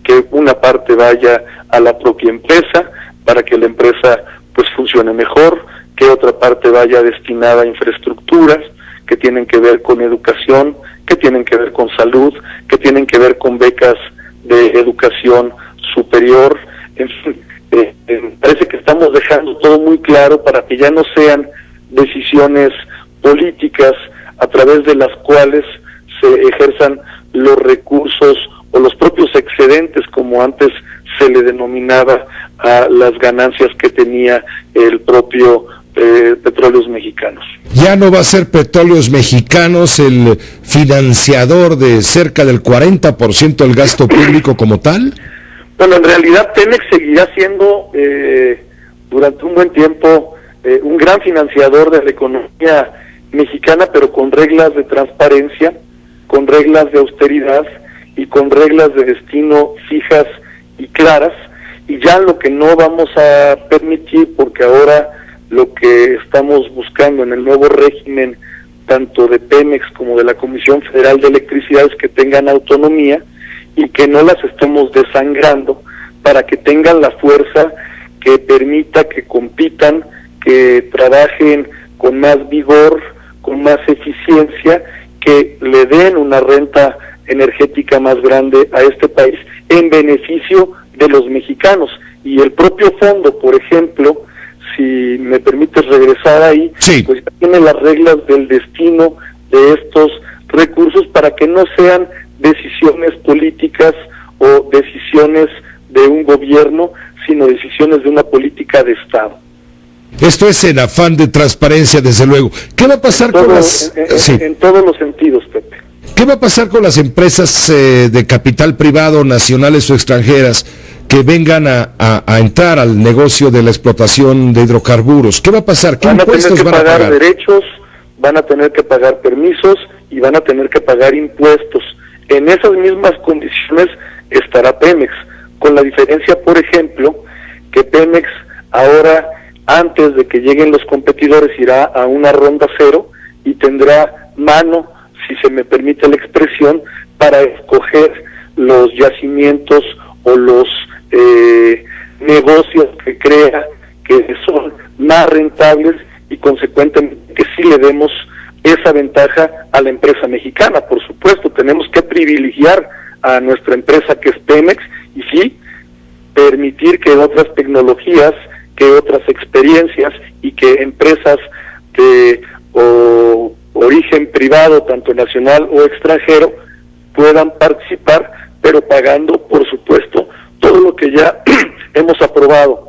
que una parte vaya a la propia empresa para que la empresa pues funcione mejor, que otra parte vaya destinada a infraestructuras que tienen que ver con educación, que tienen que ver con salud, que tienen que ver con becas de educación superior. En fin, parece que estamos dejando todo muy claro para que ya no sean decisiones políticas a través de las cuales se ejerzan los recursos o los propios excedentes, como antes se le denominaba a las ganancias que tenía el propio Petróleos Mexicanos. ¿Ya no va a ser Petróleos Mexicanos el financiador de cerca del 40% del gasto público como tal? Bueno, en realidad Pemex seguirá siendo durante un buen tiempo un gran financiador de la economía mexicana, pero con reglas de transparencia, con reglas de austeridad y con reglas de destino fijas y claras. Y ya lo que no vamos a permitir, porque ahora lo que estamos buscando en el nuevo régimen, tanto de Pemex como de la Comisión Federal de Electricidad, es que tengan autonomía y que no las estemos desangrando, para que tengan la fuerza que permita que compitan, que trabajen con más vigor, con más eficiencia, que le den una renta energética más grande a este país en beneficio de los mexicanos. Y el propio fondo, por ejemplo, si me permites regresar ahí, sí, pues ya tiene las reglas del destino de estos recursos para que no sean decisiones políticas o decisiones de un gobierno, sino decisiones de una política de Estado. Esto es en afán de transparencia, desde luego. ¿Qué va a pasar con las... En todos los sentidos, Pepe. ¿Qué va a pasar con las empresas de capital privado, nacionales o extranjeras, que vengan a entrar al negocio de la explotación de hidrocarburos? ¿Qué va a pasar? ¿Qué impuestos van a pagar? Van a tener que pagar derechos, van a tener que pagar permisos y van a tener que pagar impuestos. En esas mismas condiciones estará Pemex, con la diferencia, por ejemplo, que Pemex ahora, antes de que lleguen los competidores, irá a una ronda cero y tendrá mano si se me permite la expresión, para escoger los yacimientos o los negocios que crea que son más rentables y consecuentemente que sí le demos esa ventaja a la empresa mexicana. Por supuesto, tenemos que privilegiar a nuestra empresa que es Pemex y sí permitir que otras tecnologías, que otras experiencias y que empresas de origen privado, tanto nacional o extranjero, puedan participar, pero pagando, por supuesto, todo lo que ya hemos aprobado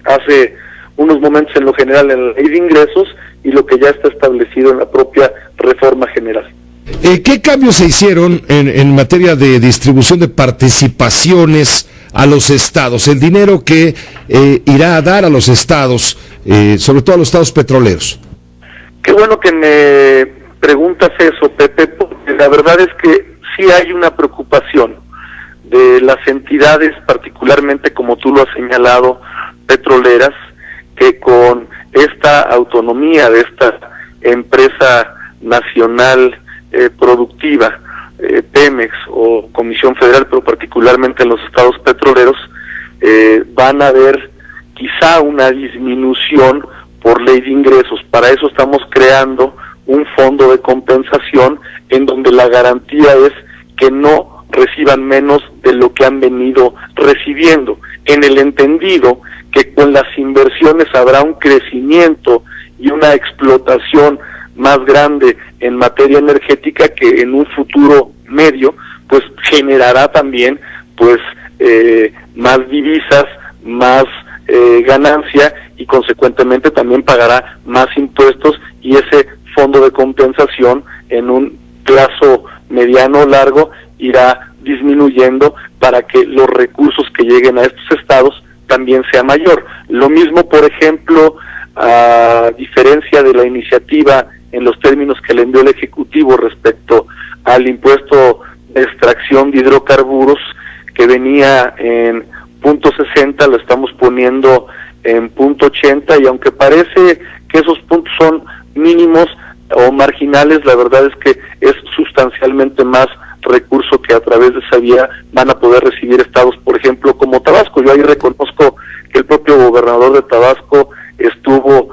hace unos momentos en lo general en la ley de ingresos y lo que ya está establecido en la propia reforma general. ¿Qué cambios se hicieron en materia de distribución de participaciones a los estados? El dinero que irá a dar a los estados, sobre todo a los estados petroleros. Qué bueno que me preguntas eso, Pepe, porque la verdad es que sí hay una preocupación de las entidades, particularmente como tú lo has señalado, petroleras, que con esta autonomía de esta empresa nacional productiva, Pemex o Comisión Federal, pero particularmente en los estados petroleros, van a ver quizá una disminución por ley de ingresos. Para eso estamos creando un fondo de compensación en donde la garantía es que no reciban menos de lo que han venido recibiendo, en el entendido que con las inversiones habrá un crecimiento y una explotación más grande en materia energética que en un futuro medio pues generará también pues más divisas, más ganancia y consecuentemente también pagará más impuestos y ese fondo de compensación en un plazo mediano o largo irá disminuyendo para que los recursos que lleguen a estos estados también sea mayor. Lo mismo, por ejemplo, a diferencia de la iniciativa en los términos que le envió el Ejecutivo respecto al impuesto de extracción de hidrocarburos, que venía en .60, lo estamos poniendo en .80, y aunque parece que esos puntos son mínimos o marginales, la verdad es que es sustancialmente más recurso que a través de esa vía van a poder recibir estados, por ejemplo, como Tabasco. Yo ahí reconozco que el propio gobernador de Tabasco estuvo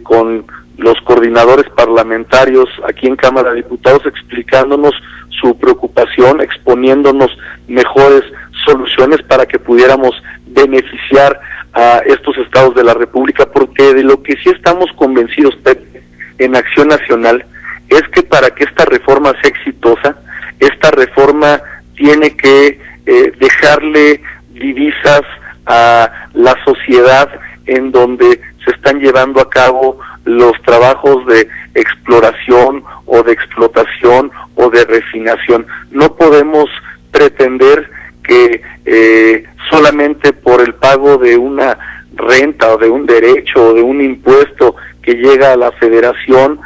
con los coordinadores parlamentarios aquí en Cámara de Diputados explicándonos su preocupación, exponiéndonos mejores soluciones para que pudiéramos beneficiar a estos estados de la República, porque de lo que sí estamos convencidos, Pepe, en Acción Nacional, es que para que esta reforma sea exitosa, esta reforma tiene que dejarle divisas a la sociedad en donde se están llevando a cabo los trabajos de exploración o de explotación o de refinación. No podemos pretender que solamente por el pago de una renta o de un derecho o de un impuesto que llega a la federación,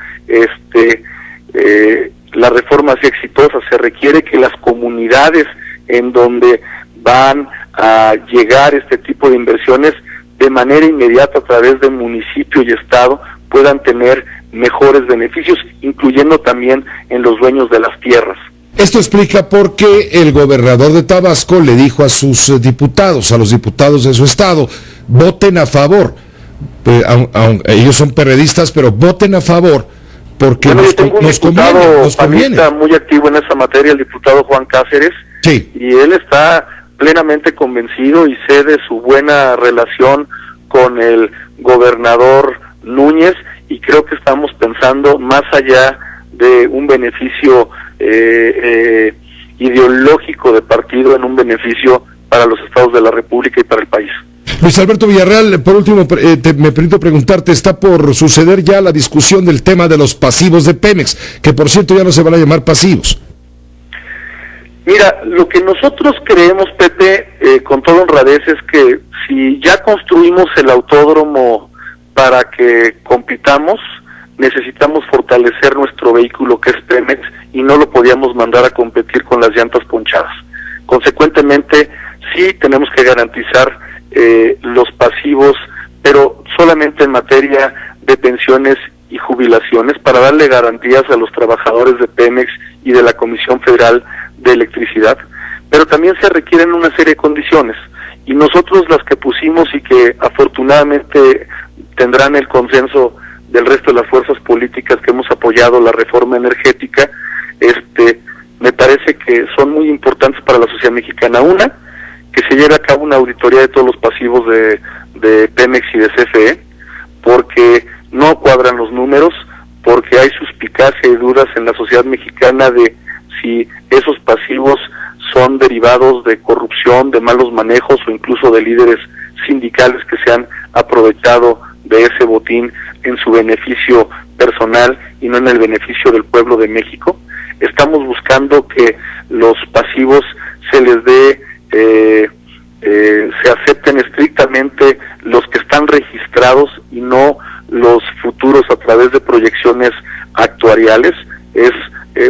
la reforma sea exitosa. Se requiere que las comunidades en donde van a llegar este tipo de inversiones de manera inmediata a través de municipio y estado puedan tener mejores beneficios, incluyendo también en los dueños de las tierras. Esto explica por qué el gobernador de Tabasco le dijo a sus diputados, a los diputados de su estado, voten a favor. Ellos son perredistas, pero voten a favor, porque nos conviene. Está muy activo en esa materia, el diputado Juan Cáceres, sí. Y él está plenamente convencido y sé de su buena relación con el gobernador Núñez, y creo que estamos pensando más allá de un beneficio ideológico de partido, en un beneficio para los estados de la República y para el país. Luis Alberto Villarreal, por último, me permito preguntarte, está por suceder ya la discusión del tema de los pasivos de Pemex, que por cierto ya no se van a llamar pasivos. Mira, lo que nosotros creemos, Pepe, con toda honradez, es que si ya construimos el autódromo para que compitamos, necesitamos fortalecer nuestro vehículo, que es Pemex, y no lo podíamos mandar a competir con las llantas ponchadas. Consecuentemente, sí tenemos que garantizar los pasivos, pero solamente en materia de pensiones y jubilaciones para darle garantías a los trabajadores de Pemex y de la Comisión Federal de Electricidad, pero también se requieren una serie de condiciones, y nosotros las que pusimos y que afortunadamente tendrán el consenso del resto de las fuerzas políticas que hemos apoyado la reforma energética, me parece que son muy importantes para la sociedad mexicana. Una, que se lleve a cabo una auditoría de todos los pasivos de Pemex y de CFE, porque no cuadran los números, porque hay suspicacia y dudas en la sociedad mexicana de si esos pasivos son derivados de corrupción, de malos manejos o incluso de líderes sindicales que se han aprovechado de ese botín en su beneficio personal y no en el beneficio del pueblo de México. Estamos buscando que los pasivos se les dé, se acepten estrictamente los que están registrados y no los futuros a través de proyecciones actuariales. Es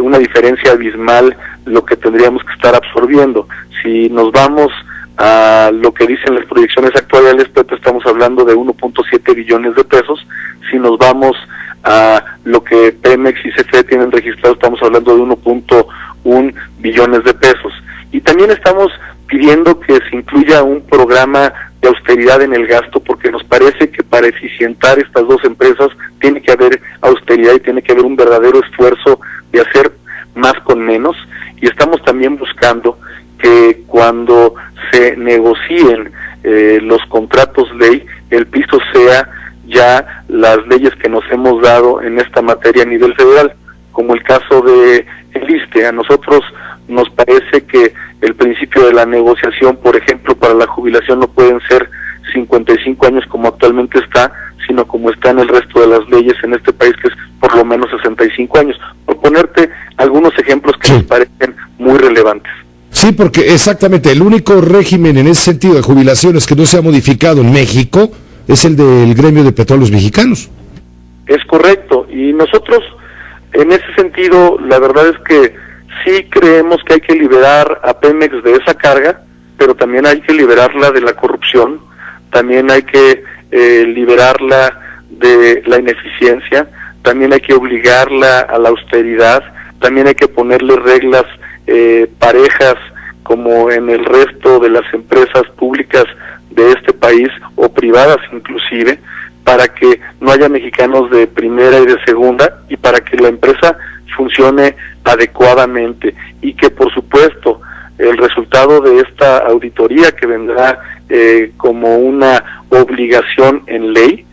una diferencia abismal lo que tendríamos que estar absorbiendo. Si nos vamos a lo que dicen las proyecciones actuariales, pues estamos hablando de 1.7 billones de pesos. Si nos vamos a lo que Pemex y CFE tienen registrado, estamos hablando de 1.1 billones de pesos. Y también estamos pidiendo que se incluya un programa de austeridad en el gasto, porque nos parece que para eficientar estas dos empresas tiene que haber austeridad y tiene que haber un verdadero esfuerzo de hacer más con menos. Y estamos también buscando que cuando se negocien los contratos ley, el piso sea ya las leyes que nos hemos dado en esta materia a nivel federal, como el caso de el ISSSTE. A nosotros nos parece que el principio de la negociación, por ejemplo, para la jubilación no pueden ser 55 años como actualmente está, sino como está en el resto de las leyes en este país, que es por lo menos 65 años. Por ponerte algunos ejemplos que nos parecen muy relevantes. Sí, porque exactamente, el único régimen en ese sentido de jubilaciones que no se ha modificado en México es el del gremio de petróleos mexicanos. Es correcto, y nosotros en ese sentido la verdad es que sí creemos que hay que liberar a Pemex de esa carga, pero también hay que liberarla de la corrupción, también hay que liberarla de la ineficiencia, también hay que obligarla a la austeridad, también hay que ponerle reglas parejas como en el resto de las empresas públicas de este país o privadas inclusive, para que no haya mexicanos de primera y de segunda y para que la empresa funcione adecuadamente, y que por supuesto el resultado de esta auditoría que vendrá como una obligación en ley,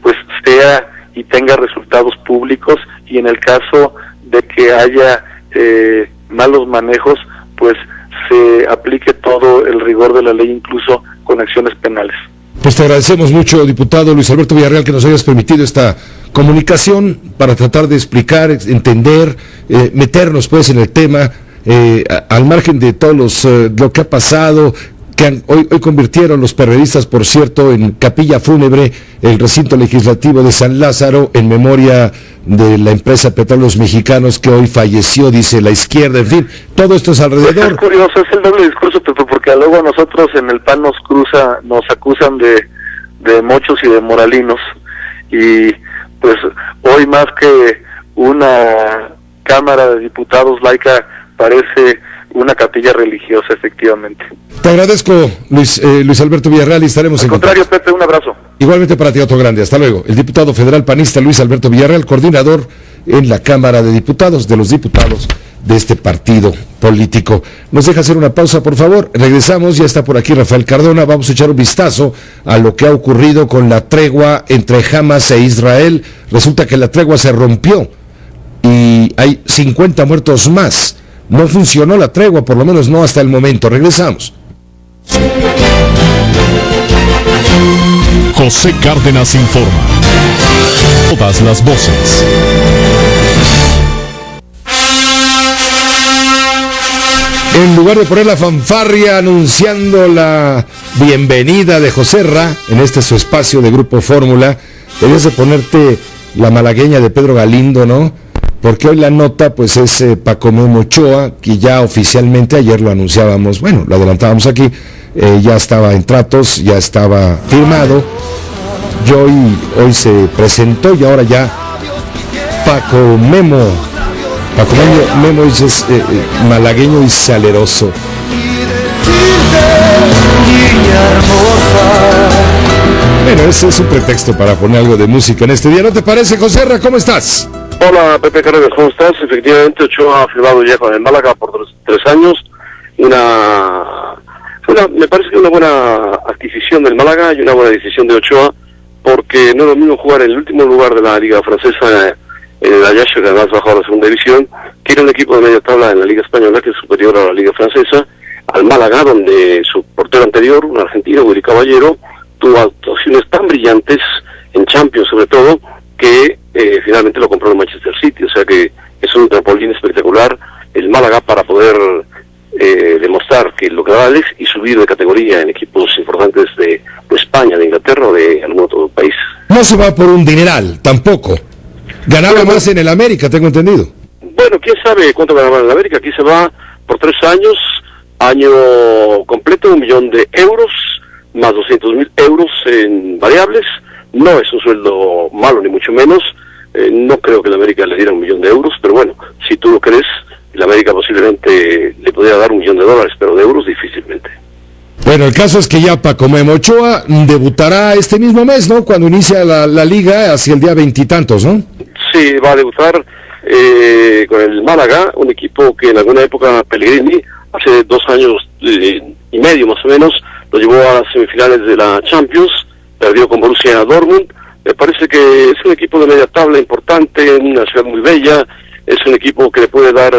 pues sea y tenga resultados públicos, y en el caso de que haya malos manejos, pues se aplique todo el rigor de la ley, incluso con acciones penales. Pues te agradecemos mucho, diputado Luis Alberto Villarreal, que nos hayas permitido esta comunicación para tratar de explicar, entender, meternos pues en el tema, al margen de todos lo que ha pasado, que hoy convirtieron los periodistas, por cierto, en capilla fúnebre el recinto legislativo de San Lázaro en memoria de la empresa Petróleos Mexicanos, que hoy falleció, dice la izquierda. En fin, todo esto es alrededor. Pues es curioso, es el doble discurso, Pepe, porque luego a nosotros en el PAN nos acusan de mochos y de moralinos, y pues hoy más que una Cámara de Diputados laica parece una capilla religiosa, efectivamente. Te agradezco, Luis Alberto Villarreal, y estaremos en contacto. Al contrario, Pepe, un abrazo. Igualmente para ti, otro grande. Hasta luego. El diputado federal panista Luis Alberto Villarreal, coordinador en la Cámara de Diputados, de los diputados de este partido político. Nos deja hacer una pausa, por favor. Regresamos, ya está por aquí Rafael Cardona. Vamos a echar un vistazo a lo que ha ocurrido con la tregua entre Hamas e Israel. Resulta que la tregua se rompió y hay 50 muertos más. No funcionó la tregua, por lo menos no hasta el momento. Regresamos. José Cárdenas informa. Todas las voces. En lugar de poner la fanfarria anunciando la bienvenida de José Ra en este su espacio de Grupo Fórmula, debes de ponerte la malagueña de Pedro Galindo, ¿no? Porque hoy la nota pues es Paco Memo Ochoa, que ya oficialmente, ayer lo anunciábamos, bueno, lo adelantábamos aquí, ya estaba en tratos, ya estaba firmado, hoy se presentó y ahora ya Paco Memo. Paco Memo es malagueño y saleroso. Bueno, ese es un pretexto para poner algo de música en este día. ¿No te parece, José Ra? ¿Cómo estás? Hola, Pepe Carreras, ¿cómo estás? Efectivamente, Ochoa ha firmado ya con el Málaga por 3 años. Me parece que una buena adquisición del Málaga y una buena decisión de Ochoa, porque no es lo mismo jugar en el último lugar de la Liga Francesa, en el Ajaccio, que además bajó a la segunda división, que era un equipo de media tabla en la Liga Española, que es superior a la Liga Francesa, al Málaga, donde su portero anterior, un argentino, Willy Caballero, tuvo actuaciones tan brillantes en Champions sobre todo, que finalmente lo compró el Manchester City. O sea que es un trampolín espectacular el Málaga para poder demostrar que lo que vale es y subir de categoría en equipos importantes de España, de Inglaterra o de algún otro país. No se va por un dineral, tampoco. Ganaba más en el América, tengo entendido. Bueno, quién sabe cuánto ganaba en el América. Aquí se va por 3 años, año completo, 1 millón de euros, más 200.000 euros en variables. No es un sueldo malo, ni mucho menos. No creo que la América le diera 1 millón de euros, pero bueno, si tú lo crees, la América posiblemente le podría dar $1 millón, pero de euros difícilmente. Bueno, el caso es que ya Paco Memo Ochoa debutará este mismo mes, ¿no? Cuando inicia la liga, hacia el día 20 y tantos, ¿no? Sí, va a debutar con el Málaga, un equipo que en alguna época Pellegrini, hace 2 años y medio más o menos, lo llevó a las semifinales de la Champions, perdió con Borussia Dortmund. Me parece que es un equipo de media tabla importante, en una ciudad muy bella, es un equipo que le puede dar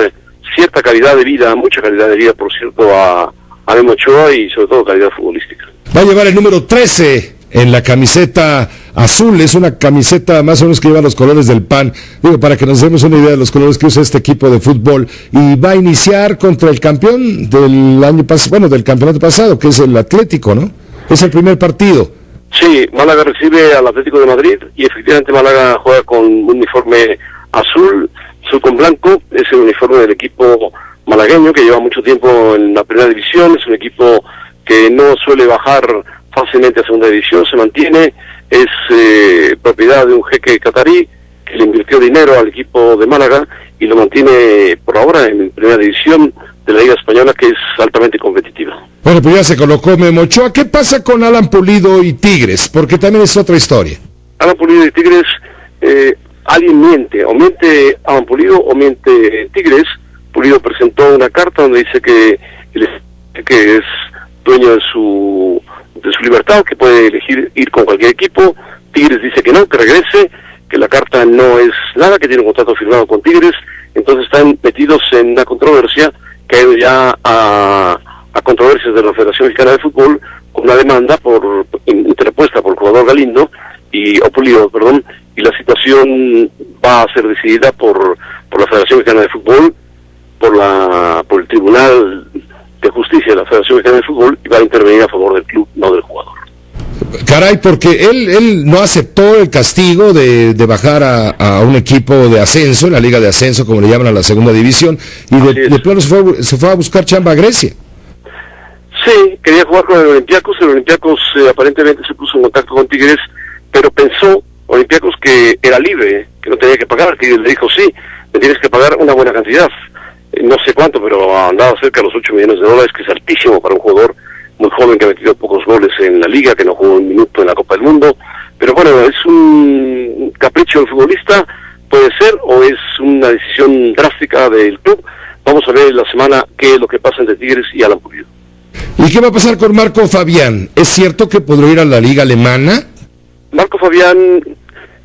cierta calidad de vida, mucha calidad de vida, por cierto, a Memo Ochoa y sobre todo calidad futbolística. Va a llevar el número 13 en la camiseta azul, es una camiseta más o menos que lleva los colores del PAN, digo, para que nos demos una idea de los colores que usa este equipo de fútbol, y va a iniciar contra el campeón del año pasado, bueno, del campeonato pasado, que es el Atlético, ¿no? Es el primer partido. Sí, Málaga recibe al Atlético de Madrid y efectivamente Málaga juega con un uniforme azul con blanco, es el uniforme del equipo malagueño que lleva mucho tiempo en la primera división, es un equipo que no suele bajar fácilmente a segunda división, se mantiene, es propiedad de un jeque catarí que le invirtió dinero al equipo de Málaga y lo mantiene por ahora en primera división de la Liga Española, que es altamente competitiva. Bueno, pues ya se colocó Memo Ochoa. ¿Qué pasa con Alan Pulido y Tigres? Porque también es otra historia. Alan Pulido y Tigres, alguien miente, o miente Alan Pulido o miente Tigres. Pulido presentó una carta donde dice que es dueño de su libertad, que puede elegir ir con cualquier equipo. Tigres dice que no, que regrese, que la carta no es nada, que tiene un contrato firmado con Tigres. Entonces están metidos en una controversia que ha ido ya a controversias de la Federación Mexicana de Fútbol, con una demanda interpuesta por el jugador Galindo Pulido, y la situación va a ser decidida por la Federación Mexicana de Fútbol, por el Tribunal de Justicia de la Federación Mexicana de Fútbol, y va a intervenir a favor del club, no del jugador. Caray, porque él no aceptó el castigo de bajar a un equipo de ascenso, en la liga de ascenso, como le llaman a la segunda división, y de plano se fue a buscar chamba a Grecia. Sí, quería jugar con el Olympiacos aparentemente se puso en contacto con Tigres, pero pensó Olympiacos que era libre, que no tenía que pagar. Tigres le dijo, sí, me tienes que pagar una buena cantidad, no sé cuánto, pero andaba cerca de los $8 millones, que es altísimo para un jugador muy joven que ha metido pocos goles en la liga, que no jugó un minuto en la Copa del Mundo. Pero bueno, es un capricho del futbolista, puede ser, o es una decisión drástica del club. Vamos a ver la semana qué es lo que pasa entre Tigres y Alan Pulido. ¿Y qué va a pasar con Marco Fabián? ¿Es cierto que podría ir a la liga alemana? Marco Fabián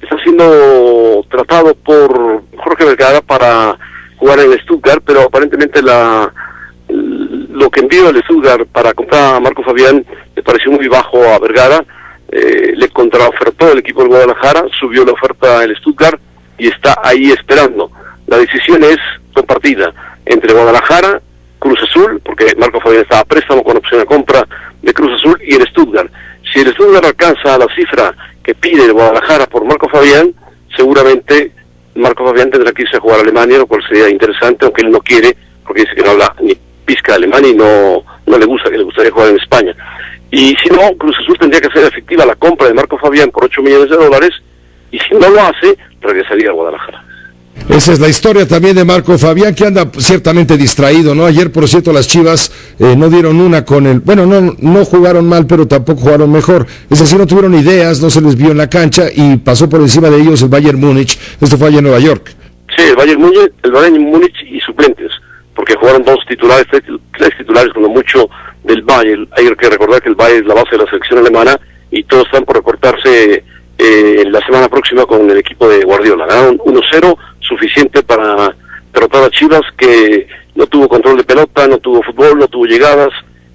está siendo tratado por Jorge Vergara para jugar en Stuttgart, pero aparentemente lo que envió el Stuttgart para comprar a Marco Fabián le pareció muy bajo a Vergara. Le contraofertó el equipo del Guadalajara, subió la oferta el Stuttgart y está ahí esperando. La decisión es compartida entre Guadalajara, Cruz Azul, porque Marco Fabián estaba a préstamo con opción a compra de Cruz Azul, y el Stuttgart. Si el Stuttgart alcanza la cifra que pide el Guadalajara por Marco Fabián, seguramente Marco Fabián tendrá que irse a jugar a Alemania, lo cual sería interesante, aunque él no quiere, porque dice que no habla ni pizca de alemán y no le gusta, que le gustaría jugar en España. Y si no, Cruz Azul tendría que hacer efectiva la compra de Marco Fabián por $8 millones, y si no lo hace, regresaría a Guadalajara. Esa es la historia también de Marco Fabián, que anda ciertamente distraído, ¿no? Ayer, por cierto, las Chivas no dieron una con el... Bueno, no jugaron mal, pero tampoco jugaron mejor. Es decir, no tuvieron ideas, no se les vio en la cancha y pasó por encima de ellos el Bayern Múnich. Esto fue allá en Nueva York. Sí, el Bayern Múnich y suplentes, porque jugaron tres titulares cuando mucho del Bayern. Hay que recordar que el Bayern es la base de la selección alemana y todos están por recortarse la semana próxima con el equipo de Guardiola. Ganaron 1-0, suficiente para derrotar a Chivas, que no tuvo control de pelota, no tuvo fútbol, no tuvo llegadas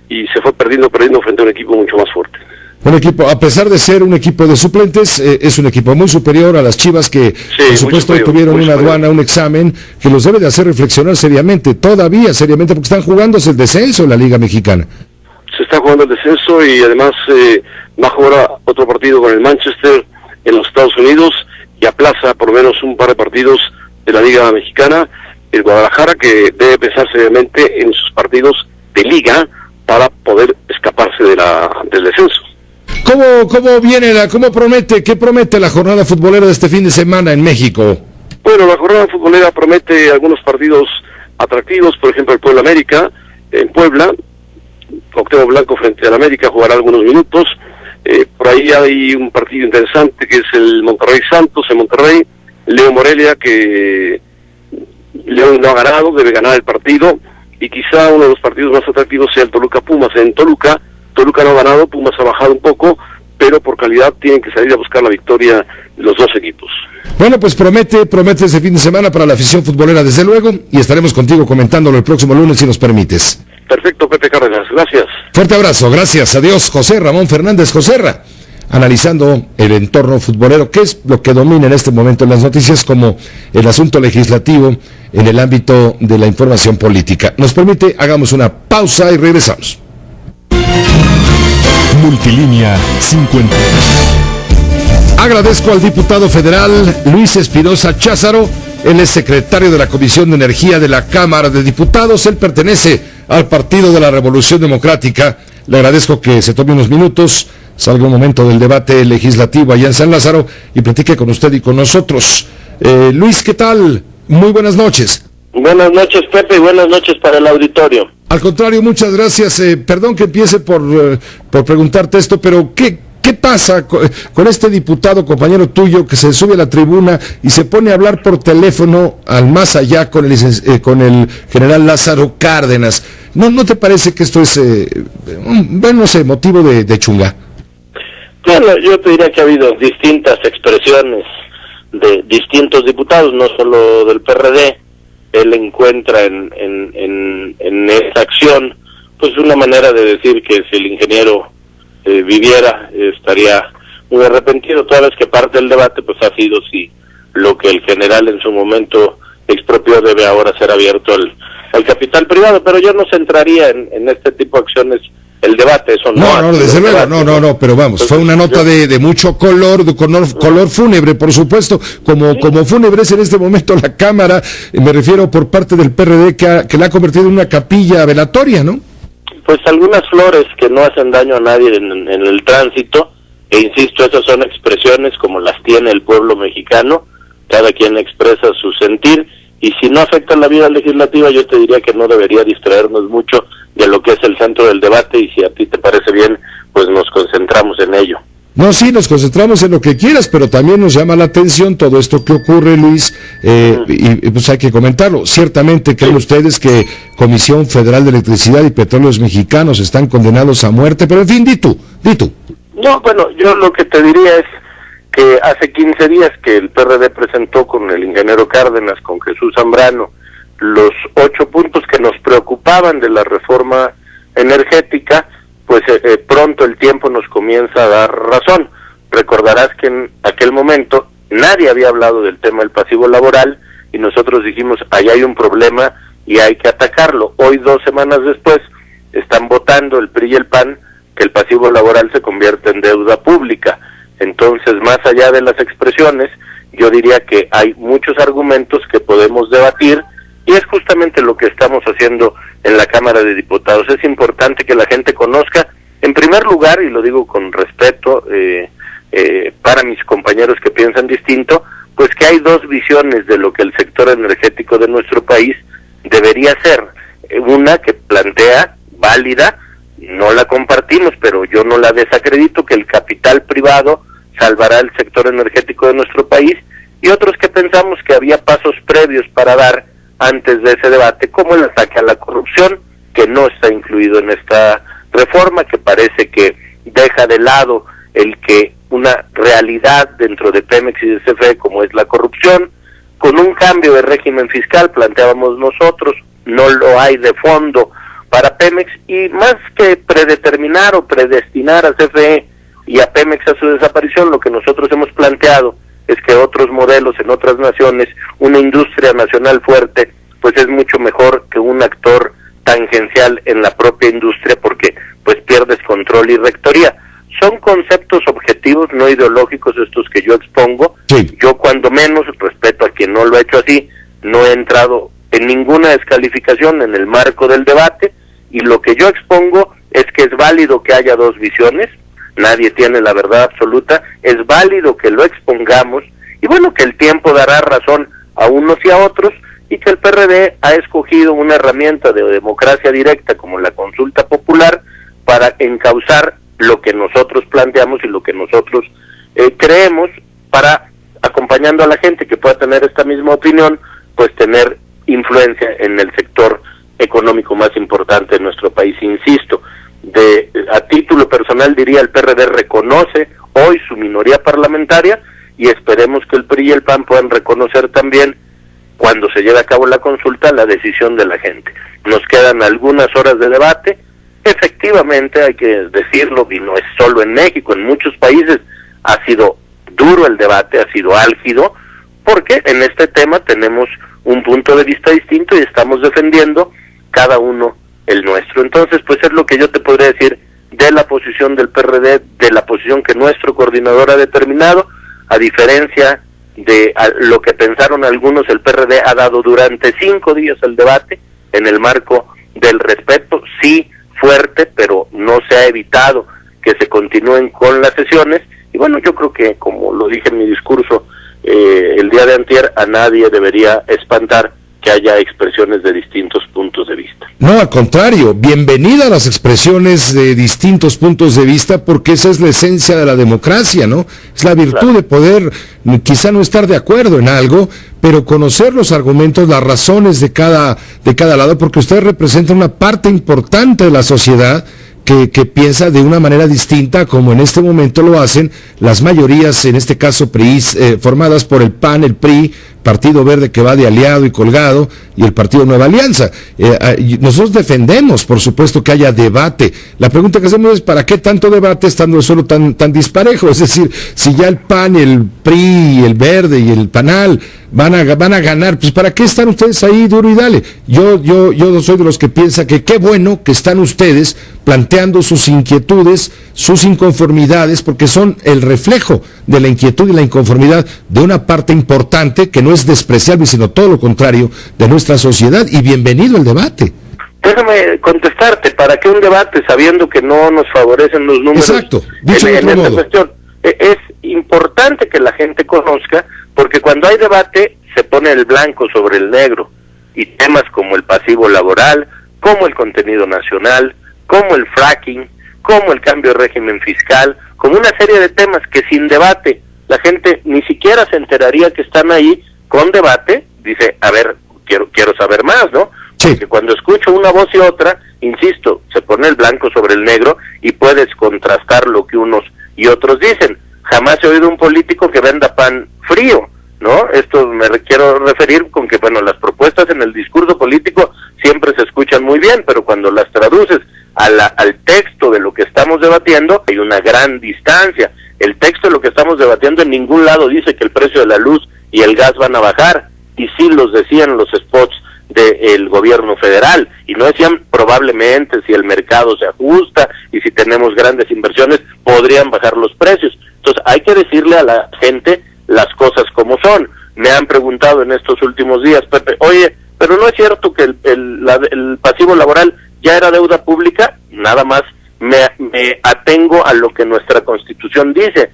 y se fue perdiendo frente a un equipo mucho más fuerte. Un equipo, a pesar de ser un equipo de suplentes, es un equipo muy superior a las Chivas que, sí, por supuesto, tuvieron una aduana, un examen que los debe de hacer reflexionar seriamente, todavía seriamente, porque están jugándose el descenso en la Liga Mexicana. Se está jugando el descenso y además va a jugar otro partido con el Manchester en los Estados Unidos y aplaza por lo menos un par de partidos de la Liga Mexicana. El Guadalajara, que debe pensar seriamente en sus partidos de Liga para poder escaparse del descenso. ¿Qué promete la jornada futbolera de este fin de semana en México? Bueno, la jornada futbolera promete algunos partidos atractivos, por ejemplo el Puebla América en Puebla. Octavo Blanco frente al América jugará algunos minutos. Por ahí hay un partido interesante que es el Monterrey Santos en Monterrey. Leo Morelia, que León no ha ganado, debe ganar el partido, y quizá uno de los partidos más atractivos sea el Toluca Pumas en Toluca. Toluca no ha ganado, Pumas ha bajado un poco, pero por calidad tienen que salir a buscar la victoria los dos equipos. Bueno, pues promete ese fin de semana para la afición futbolera, desde luego, y estaremos contigo comentándolo el próximo lunes, si nos permites. Perfecto, Pepe Cárdenas, gracias. Fuerte abrazo, gracias, adiós, José Ramón Fernández Joserra, analizando el entorno futbolero, que es lo que domina en este momento en las noticias, como el asunto legislativo en el ámbito de la información política. Nos permite, hagamos una pausa y regresamos. Multilínea 50. Agradezco al diputado federal Luis Espinosa Cházaro. Él es secretario de la Comisión de Energía de la Cámara de Diputados. Él pertenece al Partido de la Revolución Democrática. Le agradezco que se tome unos minutos, salga un momento del debate legislativo allá en San Lázaro y platique con usted y con nosotros. Luis, ¿qué tal? Muy buenas noches. Buenas noches, Pepe, y buenas noches para el auditorio. Al contrario, muchas gracias. Perdón que empiece por preguntarte esto, pero ¿qué pasa con este diputado, compañero tuyo, que se sube a la tribuna y se pone a hablar por teléfono al más allá con el general Lázaro Cárdenas? ¿No te parece que esto es, motivo de chunga? Bueno, yo te diría que ha habido distintas expresiones de distintos diputados, no solo del PRD. Él encuentra en esta acción pues una manera de decir que si el ingeniero viviera estaría muy arrepentido, toda vez que parte del debate pues ha sido si lo que el general en su momento expropió debe ahora ser abierto al capital privado, pero yo no centraría en este tipo de acciones el debate, eso no, desde luego, no, pero vamos, entonces, fue una nota de mucho color fúnebre, por supuesto, como fúnebre es en este momento la Cámara, me refiero por parte del PRD que la ha convertido en una capilla velatoria, ¿no? Pues algunas flores que no hacen daño a nadie en el tránsito, e insisto, esas son expresiones como las tiene el pueblo mexicano, cada quien expresa su sentir, y si no afecta la vida legislativa, yo te diría que no debería distraernos mucho de lo que es el centro del debate, y si a ti te parece bien, pues nos concentramos en ello. No, sí, nos concentramos en lo que quieras, pero también nos llama la atención todo esto que ocurre, Luis, y pues hay que comentarlo. Ciertamente creen ustedes que Comisión Federal de Electricidad y Petróleos Mexicanos están condenados a muerte, pero en fin, di tú. No, bueno, yo lo que te diría es que hace 15 días que el PRD presentó con el ingeniero Cárdenas, con Jesús Zambrano, los 8 puntos que nos preocupaban de la reforma energética, pues pronto el tiempo nos comienza a dar razón. Recordarás que en aquel momento nadie había hablado del tema del pasivo laboral y nosotros dijimos, ahí hay un problema y hay que atacarlo. Hoy, 2 semanas después, están votando el PRI y el PAN que el pasivo laboral se convierte en deuda pública. Entonces, más allá de las expresiones, yo diría que hay muchos argumentos que podemos debatir, y es justamente lo que estamos haciendo en la Cámara de Diputados. Es importante que la gente conozca, en primer lugar, y lo digo con respeto para mis compañeros que piensan distinto, pues pues que hay dos visiones de lo que el sector energético de nuestro país debería ser. Una que plantea, válida, no la compartimos, pero yo no la desacredito, que el capital privado salvará el sector energético de nuestro país, y otros que pensamos que había pasos previos para dar antes de ese debate, como el ataque a la corrupción, que no está incluido en esta reforma, que parece que deja de lado el que una realidad dentro de Pemex y de CFE como es la corrupción. Con un cambio de régimen fiscal, planteábamos nosotros, no lo hay de fondo para Pemex, y más que predeterminar o predestinar a CFE y a Pemex a su desaparición, lo que nosotros hemos planteado es que otros modelos en otras naciones, una industria nacional fuerte, pues es mucho mejor que un actor tangencial en la propia industria, porque pues pierdes control y rectoría. Son conceptos objetivos, no ideológicos, estos que yo expongo. Sí. Yo cuando menos, respeto a quien no lo ha hecho así, no he entrado en ninguna descalificación en el marco del debate, y lo que yo expongo es que es válido que haya dos visiones, nadie tiene la verdad absoluta, es válido que lo expongamos, y bueno, que el tiempo dará razón a unos y a otros, y que el PRD ha escogido una herramienta de democracia directa como la consulta popular para encauzar lo que nosotros planteamos y lo que nosotros creemos, para, acompañando a la gente que pueda tener esta misma opinión, pues tener influencia en el sector económico más importante de nuestro país. Insisto, a título personal diría, el PRD reconoce hoy su minoría parlamentaria, y esperemos que el PRI y el PAN puedan reconocer también, cuando se lleve a cabo la consulta, la decisión de la gente. Nos quedan algunas horas de debate. Efectivamente, hay que decirlo, y no es solo en México, en muchos países ha sido duro el debate, ha sido álgido, porque en este tema tenemos un punto de vista distinto y estamos defendiendo cada uno el nuestro. Entonces, pues es lo que yo te podría decir de la posición del PRD, de la posición que nuestro coordinador ha determinado. A diferencia de lo que pensaron algunos, el PRD ha dado durante 5 días el debate en el marco del respeto, sí fuerte, pero no se ha evitado que se continúen con las sesiones. Y bueno, yo creo que, como lo dije en mi discurso el día de antier, a nadie debería espantar que haya expresiones de distintos puntos de vista. No, al contrario, bienvenida a las expresiones de distintos puntos de vista, porque esa es la esencia de la democracia, ¿no? Es la virtud de poder, quizá no estar de acuerdo en algo, pero conocer los argumentos, las razones de cada lado, porque usted representa una parte importante de la sociedad que piensa de una manera distinta, como en este momento lo hacen las mayorías, en este caso formadas por el PAN, el PRI, Partido Verde, que va de aliado y colgado, y el Partido Nueva Alianza. Nosotros defendemos, por supuesto, que haya debate. La pregunta que hacemos es, ¿para qué tanto debate estando solo tan disparejo? Es decir, si ya el PAN, el PRI, el Verde y el PANAL van a ganar, pues ¿para qué están ustedes ahí duro y dale? Yo soy de los que piensa que qué bueno que están ustedes planteando sus inquietudes, sus inconformidades, porque son el reflejo de la inquietud y la inconformidad de una parte importante que no es despreciable, sino todo lo contrario, de nuestra sociedad. Y bienvenido el debate. Déjame contestarte, ¿para qué un debate sabiendo que no nos favorecen los números? Exacto, dicho en esta cuestión? Es importante que la gente conozca, porque cuando hay debate se pone el blanco sobre el negro, y temas como el pasivo laboral, como el contenido nacional, como el fracking, como el cambio de régimen fiscal, como una serie de temas que sin debate la gente ni siquiera se enteraría que están ahí. Con debate dice, a ver, quiero saber más, ¿no? Porque cuando escucho una voz y otra, insisto, se pone el blanco sobre el negro y puedes contrastar lo que unos y otros dicen. Jamás he oído un político que venda pan frío, ¿no? Esto me quiero referir con que, bueno, las propuestas en el discurso político siempre se escuchan muy bien, pero cuando las traduces al texto de lo que estamos debatiendo, hay una gran distancia. El texto de lo que estamos debatiendo en ningún lado dice que el precio de la luz y el gas van a bajar, y sí los decían los spots del gobierno federal, y no decían probablemente si el mercado se ajusta y si tenemos grandes inversiones podrían bajar los precios. Entonces hay que decirle a la gente las cosas como son. Me han preguntado en estos últimos días, Pepe, oye, pero no es cierto que el pasivo laboral ya era deuda pública. Nada más me atengo a lo que nuestra Constitución dice.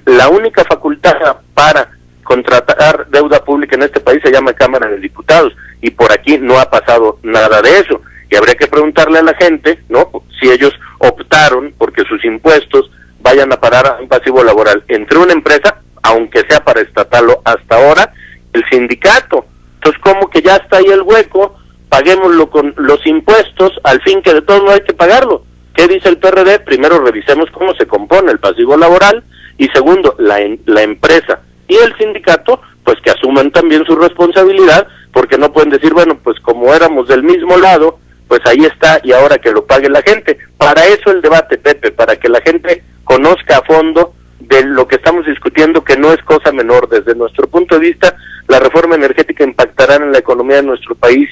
La única facultad para contratar deuda pública en este país se llama Cámara de Diputados, y por aquí no ha pasado nada de eso. Y habría que preguntarle a la gente, ¿no?, si ellos optaron porque sus impuestos vayan a parar a un pasivo laboral entre una empresa, aunque sea para estatarlo hasta ahora, el sindicato. Entonces, como que ya está ahí el hueco, paguémoslo con los impuestos, al fin que de todos no hay que pagarlo. ¿Qué dice el PRD? Primero revisemos cómo se compone el pasivo laboral, y segundo, la empresa y el sindicato, pues que asuman también su responsabilidad, porque no pueden decir, bueno, pues como éramos del mismo lado, pues ahí está, y ahora que lo pague la gente. Para eso el debate, Pepe, para que la gente conozca a fondo de lo que estamos discutiendo, que no es cosa menor. Desde nuestro punto de vista, la reforma energética impactará en la economía de nuestro país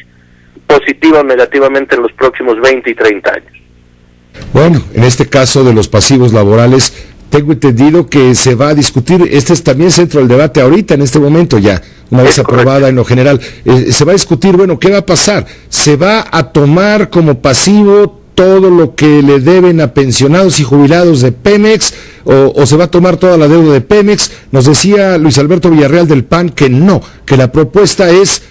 positiva o negativamente en los próximos 20 y 30 años. Bueno, en este caso de los pasivos laborales, tengo entendido que se va a discutir, este es también centro del debate ahorita, en este momento ya, una vez aprobada en lo general, se va a discutir, bueno, ¿qué va a pasar? ¿Se va a tomar como pasivo todo lo que le deben a pensionados y jubilados de Pemex, o se va a tomar toda la deuda de Pemex? Nos decía Luis Alberto Villarreal del PAN que no, que la propuesta es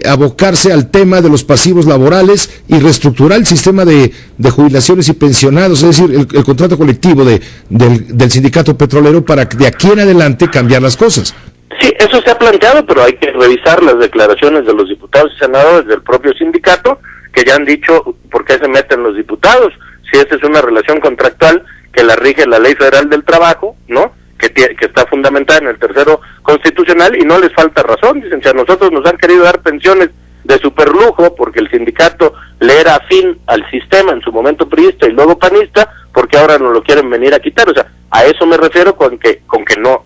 abocarse al tema de los pasivos laborales y reestructurar el sistema de jubilaciones y pensionados, es decir, el contrato colectivo del sindicato petrolero, para de aquí en adelante cambiar las cosas. Sí, eso se ha planteado, pero hay que revisar las declaraciones de los diputados y senadores del propio sindicato, que ya han dicho por qué se meten los diputados, si esta es una relación contractual que la rige la Ley Federal del Trabajo, ¿no?, que está fundamentada en el tercero constitucional, y no les falta razón. Dicen, si a nosotros nos han querido dar pensiones de superlujo porque el sindicato le era afín al sistema en su momento priista y luego panista, porque ahora nos lo quieren venir a quitar. O sea, a eso me refiero con que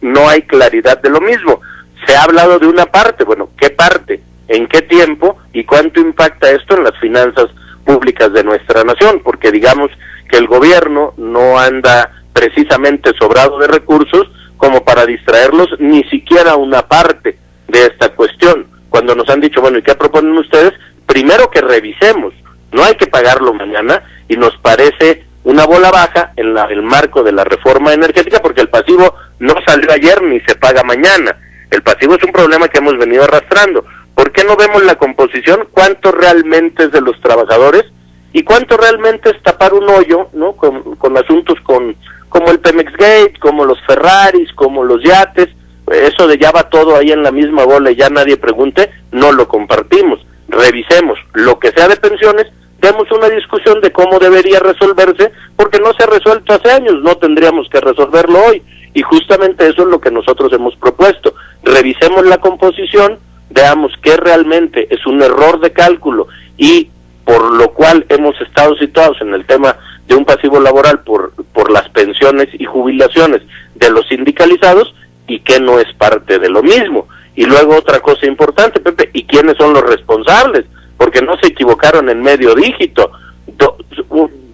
no hay claridad de lo mismo. Se ha hablado de una parte, bueno, ¿qué parte? ¿En qué tiempo? ¿Y cuánto impacta esto en las finanzas públicas de nuestra nación? Porque digamos que el gobierno no anda precisamente sobrado de recursos como para distraerlos ni siquiera una parte de esta cuestión. Cuando nos han dicho, bueno, ¿y qué proponen ustedes? Primero que revisemos, no hay que pagarlo mañana, y nos parece una bola baja en el marco de la reforma energética, porque el pasivo no salió ayer ni se paga mañana. El pasivo es un problema que hemos venido arrastrando. ¿Por qué no vemos la composición? ¿Cuánto realmente es de los trabajadores? ¿Y cuánto realmente es tapar un hoyo, ¿no?, con asuntos como el Pemex Gate, como los Ferraris, como los yates? Eso de ya va todo ahí en la misma bola y ya nadie pregunte, no lo compartimos. Revisemos lo que sea de pensiones, demos una discusión de cómo debería resolverse, porque no se ha resuelto hace años, no tendríamos que resolverlo hoy, y justamente eso es lo que nosotros hemos propuesto. Revisemos la composición, veamos qué realmente es un error de cálculo, y por lo cual hemos estado situados en el tema de un pasivo laboral por las pensiones y jubilaciones de los sindicalizados, y que no es parte de lo mismo. Y luego otra cosa importante, Pepe, ¿y quiénes son los responsables? Porque no se equivocaron en medio dígito,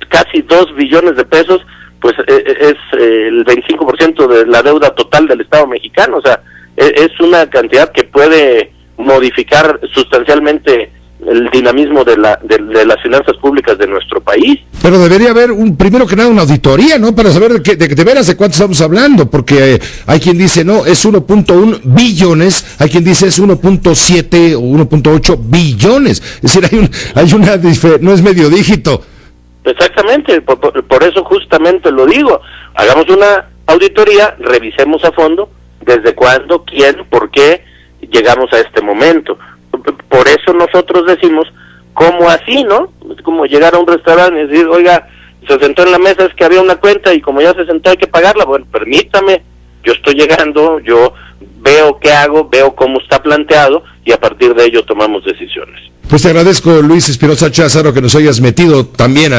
casi 2 billones de pesos, pues es el 25% de la deuda total del Estado mexicano. O sea, es una cantidad que puede modificar sustancialmente el dinamismo de las finanzas públicas de nuestro país. Pero debería haber primero que nada una auditoría, ¿no?, para saber de veras de cuánto estamos hablando, porque hay quien dice, no, es 1.1 billones, hay quien dice es 1.7 o 1.8 billones, es decir, hay una no es medio dígito. Exactamente, por eso justamente lo digo, hagamos una auditoría, revisemos a fondo desde cuándo, quién, por qué llegamos a este momento. Por eso nosotros decimos, ¿cómo así, no? Es como llegar a un restaurante y decir, oiga, se sentó en la mesa, es que había una cuenta y como ya se sentó hay que pagarla. Bueno, permítame, yo estoy llegando, yo veo qué hago, veo cómo está planteado y a partir de ello tomamos decisiones. Pues te agradezco, Luis Espinosa Cházaro, que nos hayas metido también,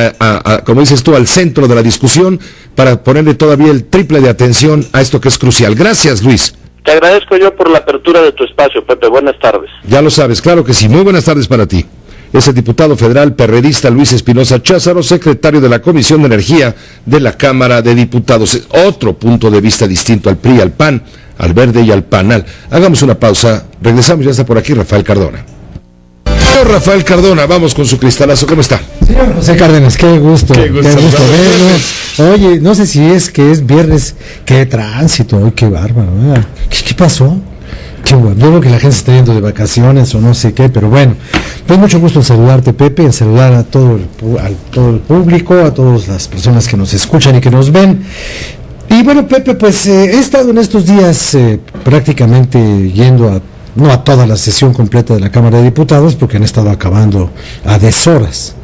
como dices tú, al centro de la discusión para ponerle todavía el triple de atención a esto que es crucial. Gracias, Luis. Te agradezco yo por la apertura de tu espacio, Pepe. Buenas tardes. Ya lo sabes, claro que sí. Muy buenas tardes para ti. Es el diputado federal perredista Luis Espinosa Cházaro, secretario de la Comisión de Energía de la Cámara de Diputados. Otro punto de vista distinto al PRI, al PAN, al Verde y al PANAL. Hagamos una pausa. Regresamos, ya está por aquí Rafael Cardona. Rafael Cardona, vamos con su cristalazo. ¿Cómo está? Señor José Cárdenas, qué gusto verlo. Oye, no sé si es que es viernes, qué tránsito, hoy qué bárbaro, ¿verdad? ¿Qué pasó? Qué bueno. Yo creo que la gente se está yendo de vacaciones o no sé qué, pero bueno. Pues mucho gusto en saludarte, Pepe, en saludar a todo el público, a todas las personas que nos escuchan y que nos ven. Y bueno, Pepe, pues he estado en estos días prácticamente yendo no a toda la sesión completa de la Cámara de Diputados, porque han estado acabando a deshoras.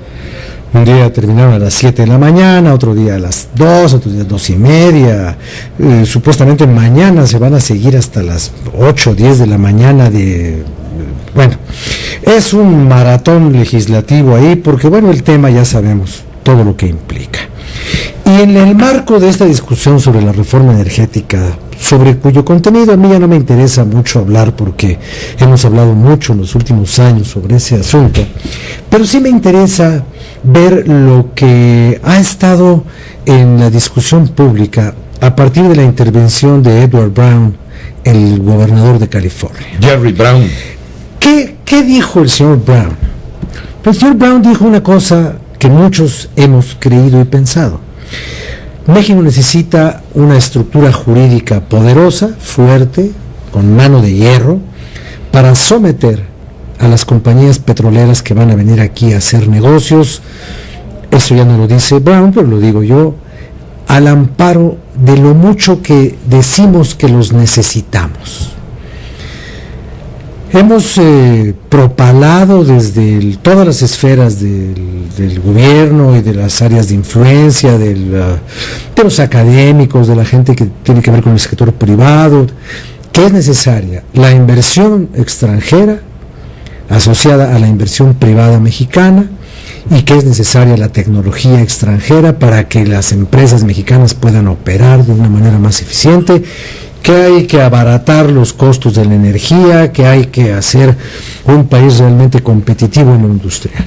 Un día terminaron a las 7 de la mañana, otro día a las 2, otro día a 2:30. Supuestamente mañana se van a seguir hasta las 8 o 10 de la mañana bueno, es un maratón legislativo ahí, porque bueno, el tema ya sabemos todo lo que implica. Y en el marco de esta discusión sobre la reforma energética, sobre cuyo contenido a mí ya no me interesa mucho hablar, porque hemos hablado mucho en los últimos años sobre ese asunto, pero sí me interesa ver lo que ha estado en la discusión pública a partir de la intervención de Edward Brown, el gobernador de California. Jerry Brown. ¿Qué dijo el señor Brown? Pues el señor Brown dijo una cosa que muchos hemos creído y pensado. México necesita una estructura jurídica poderosa, fuerte, con mano de hierro, para someter a las compañías petroleras que van a venir aquí a hacer negocios. Eso ya no lo dice Brown, pero lo digo yo, al amparo de lo mucho que decimos que los necesitamos. Hemos propalado desde todas las esferas del gobierno y de las áreas de influencia, de los académicos, de la gente que tiene que ver con el sector privado, que es necesaria la inversión extranjera asociada a la inversión privada mexicana, y que es necesaria la tecnología extranjera para que las empresas mexicanas puedan operar de una manera más eficiente, que hay que abaratar los costos de la energía, que hay que hacer un país realmente competitivo en lo industrial.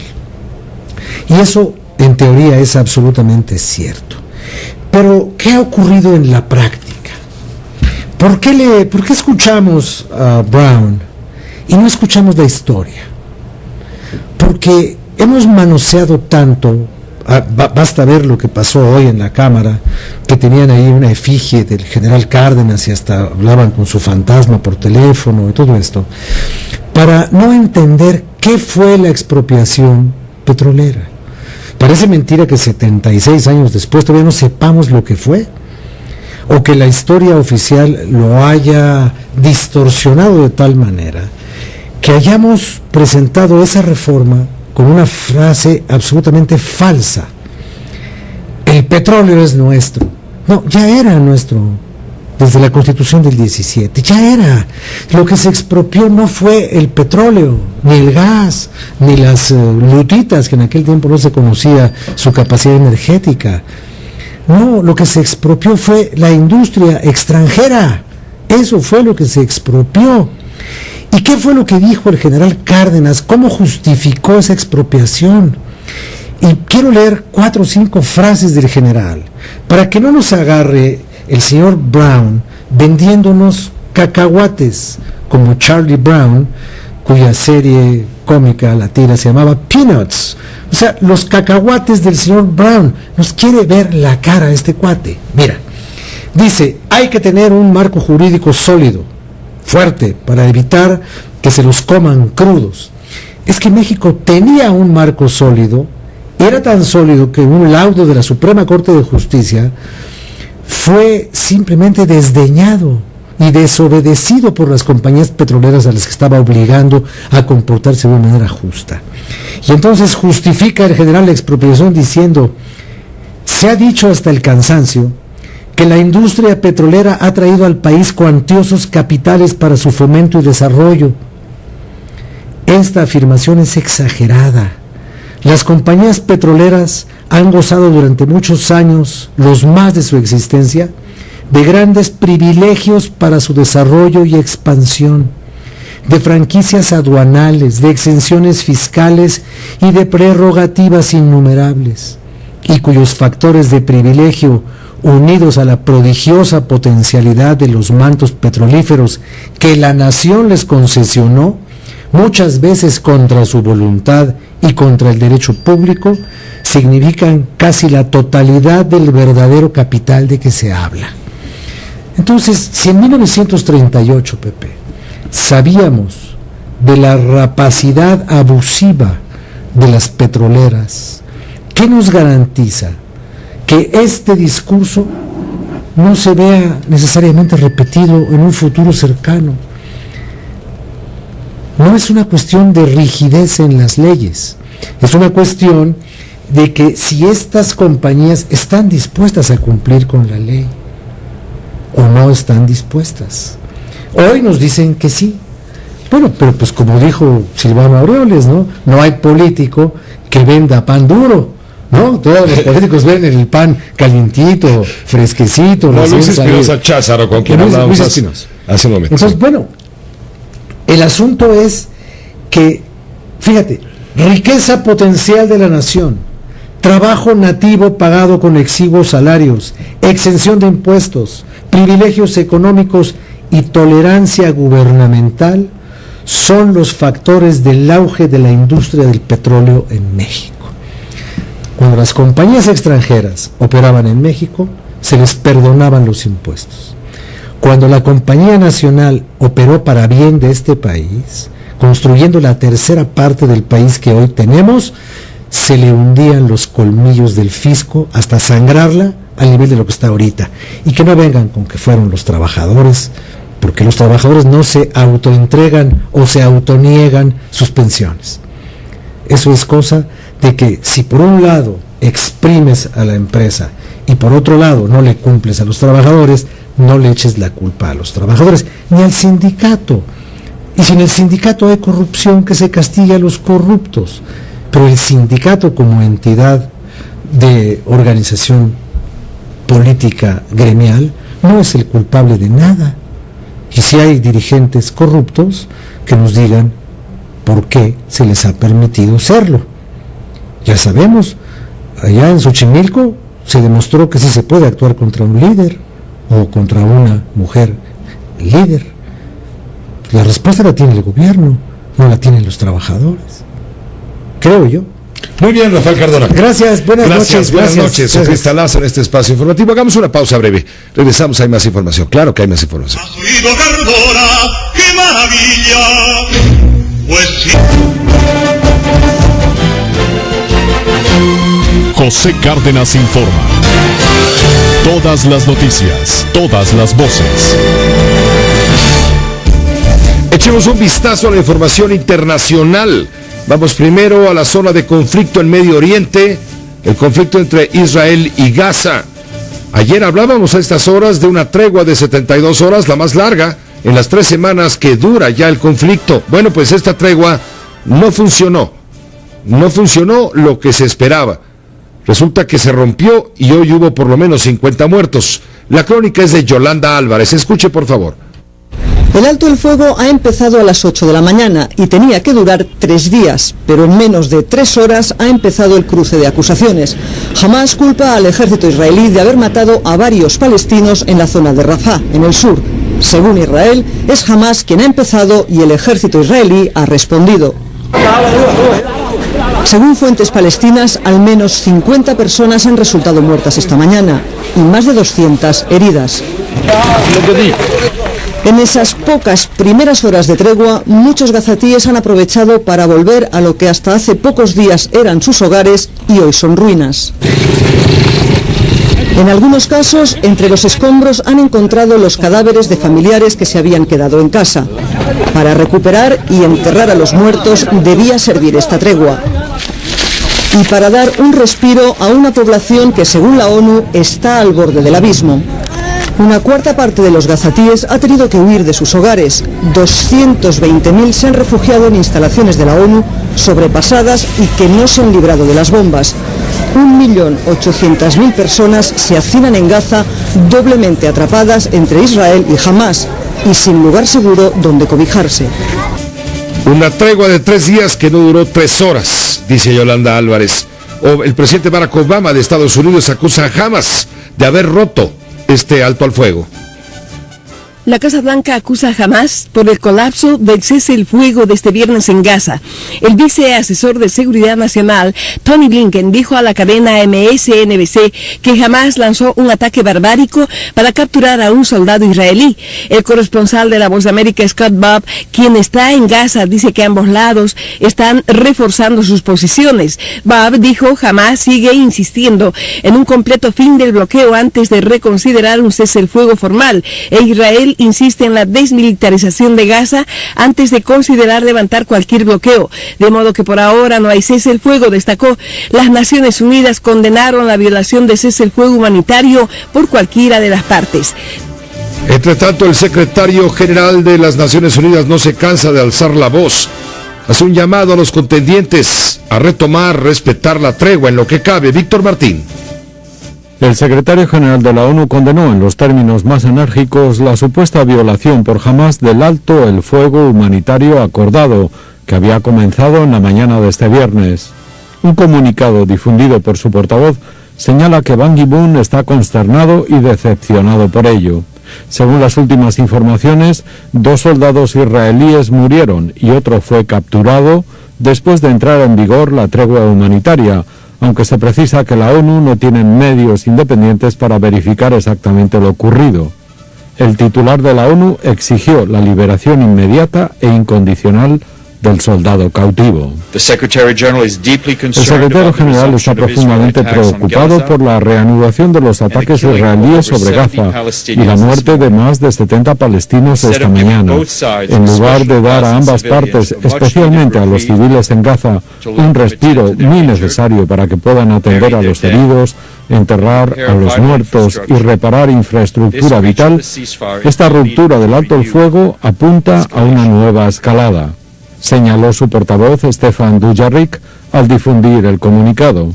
Y eso, en teoría, es absolutamente cierto. Pero, ¿qué ha ocurrido en la práctica? ¿Por qué escuchamos a Brown y no escuchamos la historia? Porque hemos manoseado tanto. Basta ver lo que pasó hoy en la Cámara, que tenían ahí una efigie del general Cárdenas y hasta hablaban con su fantasma por teléfono y todo esto, para no entender qué fue la expropiación petrolera. Parece mentira que 76 años después todavía no sepamos lo que fue, o que la historia oficial lo haya distorsionado de tal manera que hayamos presentado esa reforma con una frase absolutamente falsa. El petróleo es nuestro. No, ya era nuestro desde la Constitución del 17, ya era. Lo que se expropió no fue el petróleo, ni el gas, ni las lutitas, que en aquel tiempo no se conocía su capacidad energética. No, lo que se expropió fue la industria extranjera. Eso fue lo que se expropió. ¿Y qué fue lo que dijo el general Cárdenas? ¿Cómo justificó esa expropiación? Y quiero leer 4 o 5 frases del general, para que no nos agarre el señor Brown vendiéndonos cacahuates, como Charlie Brown, cuya serie cómica latina se llamaba Peanuts. O sea, los cacahuates del señor Brown. Nos quiere ver la cara a este cuate. Mira, dice, hay que tener un marco jurídico sólido, fuerte, para evitar que se los coman crudos. Es que México tenía un marco sólido, era tan sólido que un laudo de la Suprema Corte de Justicia fue simplemente desdeñado y desobedecido por las compañías petroleras a las que estaba obligando a comportarse de una manera justa. Y entonces justifica el general la expropiación diciendo, se ha dicho hasta el cansancio que la industria petrolera ha traído al país cuantiosos capitales para su fomento y desarrollo. Esta afirmación es exagerada. Las compañías petroleras han gozado durante muchos años, los más de su existencia, de grandes privilegios para su desarrollo y expansión, de franquicias aduanales, de exenciones fiscales y de prerrogativas innumerables, y cuyos factores de privilegio, unidos a la prodigiosa potencialidad de los mantos petrolíferos que la nación les concesionó, muchas veces contra su voluntad y contra el derecho público, significan casi la totalidad del verdadero capital de que se habla. Entonces, si en 1938, Pepe, sabíamos de la rapacidad abusiva de las petroleras, ¿qué nos garantiza que este discurso no se vea necesariamente repetido en un futuro cercano? No es una cuestión de rigidez en las leyes, es una cuestión de que si estas compañías están dispuestas a cumplir con la ley o no están dispuestas. Hoy nos dicen que sí. Bueno, pero pues como dijo Silvano Aureoles, ¿no? No hay político que venda pan duro, ¿no? Todos los políticos venden el pan calientito, fresquecito. No, Luis Espinosa Cházaro, con quien hablábamos hace un momento. Entonces, bueno, el asunto es que, fíjate, riqueza potencial de la nación, trabajo nativo pagado con exiguos salarios, exención de impuestos, privilegios económicos y tolerancia gubernamental son los factores del auge de la industria del petróleo en México. Cuando las compañías extranjeras operaban en México, se les perdonaban los impuestos. Cuando la compañía nacional operó para bien de este país, construyendo la tercera parte del país que hoy tenemos, se le hundían los colmillos del fisco hasta sangrarla al nivel de lo que está ahorita. Y que no vengan con que fueron los trabajadores, porque los trabajadores no se autoentregan o se autoniegan sus pensiones. Eso es cosa de que si por un lado exprimes a la empresa y por otro lado no le cumples a los trabajadores, no le eches la culpa a los trabajadores ni al sindicato. Y si en el sindicato hay corrupción, que se castigue a los corruptos. Pero el sindicato como entidad de organización política gremial no es el culpable de nada. Y si hay dirigentes corruptos, que nos digan por qué se les ha permitido serlo. Ya sabemos, allá en Xochimilco se demostró que sí se puede actuar contra un líder o contra una mujer líder. La respuesta la tiene el gobierno, no la tienen los trabajadores, creo yo. Muy bien, Rafael Cardona. Gracias, buenas noches. Buenas noches, Sofía Lazo en este espacio informativo. Hagamos una pausa breve. Regresamos, hay más información. Claro que hay más información. ¿Has oído, Cardona? ¡Qué maravilla! Pues sí. José Cárdenas informa. Todas las noticias, todas las voces. Echemos un vistazo a la información internacional. Vamos primero a la zona de conflicto en Medio Oriente, el conflicto entre Israel y Gaza. Ayer hablábamos a estas horas de una tregua de 72 horas, la más larga en las 3 semanas que dura ya el conflicto. Bueno, pues esta tregua no funcionó lo que se esperaba. Resulta que se rompió y hoy hubo por lo menos 50 muertos. La crónica es de Yolanda Álvarez. Escuche, por favor. El alto el fuego ha empezado a las 8 de la mañana y tenía que durar 3 días, pero en menos de 3 horas ha empezado el cruce de acusaciones. Hamás culpa al ejército israelí de haber matado a varios palestinos en la zona de Rafah, en el sur. Según Israel, es Hamás quien ha empezado y el ejército israelí ha respondido. Según fuentes palestinas, al menos 50 personas han resultado muertas esta mañana y más de 200 heridas. En esas pocas primeras horas de tregua, muchos gazatíes han aprovechado para volver a lo que hasta hace pocos días eran sus hogares y hoy son ruinas. En algunos casos, entre los escombros han encontrado los cadáveres de familiares que se habían quedado en casa. Para recuperar y enterrar a los muertos debía servir esta tregua. Y para dar un respiro a una población que, según la ONU, está al borde del abismo. Una cuarta parte de los gazatíes ha tenido que huir de sus hogares. 220.000 se han refugiado en instalaciones de la ONU sobrepasadas y que no se han librado de las bombas. 1.800.000 personas se hacinan en Gaza, doblemente atrapadas entre Israel y Hamás, y sin lugar seguro donde cobijarse. Una tregua de 3 días que no duró 3 horas, dice Yolanda Álvarez. El presidente Barack Obama de Estados Unidos acusa a Hamás de haber roto este alto al fuego. La Casa Blanca acusa a Hamás por el colapso del cese el fuego de este viernes en Gaza. El viceasesor de Seguridad Nacional, Tony Blinken, dijo a la cadena MSNBC que Hamás lanzó un ataque barbárico para capturar a un soldado israelí. El corresponsal de La Voz de América, Scott Bobb, quien está en Gaza, dice que ambos lados están reforzando sus posiciones. Bobb dijo Hamás sigue insistiendo en un completo fin del bloqueo antes de reconsiderar un cese el fuego formal, e Israel insiste en la desmilitarización de Gaza antes de considerar levantar cualquier bloqueo. De modo que por ahora no hay cese el fuego, destacó. Las Naciones Unidas condenaron la violación de cese el fuego humanitario por cualquiera de las partes. Entre tanto, el secretario general de las Naciones Unidas no se cansa de alzar la voz. Hace un llamado a los contendientes a retomar, respetar la tregua en lo que cabe. Víctor Martín. El secretario general de la ONU condenó en los términos más enérgicos la supuesta violación por Hamás del alto el fuego humanitario acordado, que había comenzado en la mañana de este viernes. Un comunicado difundido por su portavoz señala que Ban Ki-moon está consternado y decepcionado por ello. Según las últimas informaciones, 2 soldados israelíes murieron y otro fue capturado después de entrar en vigor la tregua humanitaria, aunque se precisa que la ONU no tiene medios independientes para verificar exactamente lo ocurrido. El titular de la ONU exigió la liberación inmediata e incondicional del soldado cautivo. El secretario general está profundamente preocupado por la reanudación de los ataques israelíes sobre Gaza y la muerte de más de 70 palestinos esta mañana. En lugar de dar a ambas partes, especialmente a los civiles en Gaza, un respiro muy necesario para que puedan atender a los heridos, enterrar a los muertos y reparar infraestructura vital, esta ruptura del alto el fuego apunta a una nueva escalada, señaló su portavoz Stefan Dujarric al difundir el comunicado.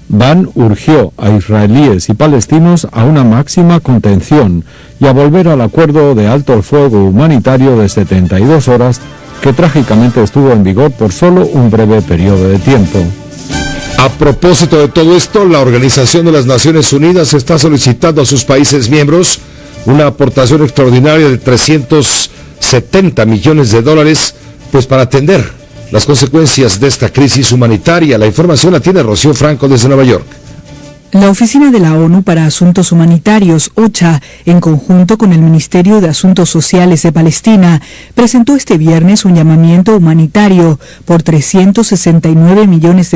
Ban urgió a israelíes y palestinos a una máxima contención y a volver al acuerdo de alto el fuego humanitario de 72 horas que trágicamente estuvo en vigor por solo un breve periodo de tiempo. A propósito de todo esto, la Organización de las Naciones Unidas está solicitando a sus países miembros una aportación extraordinaria de $370 millones pues para atender las consecuencias de esta crisis humanitaria. La información la tiene Rocío Franco desde Nueva York. La Oficina de la ONU para Asuntos Humanitarios, OCHA, en conjunto con el Ministerio de Asuntos Sociales de Palestina, presentó este viernes un llamamiento humanitario por $369 millones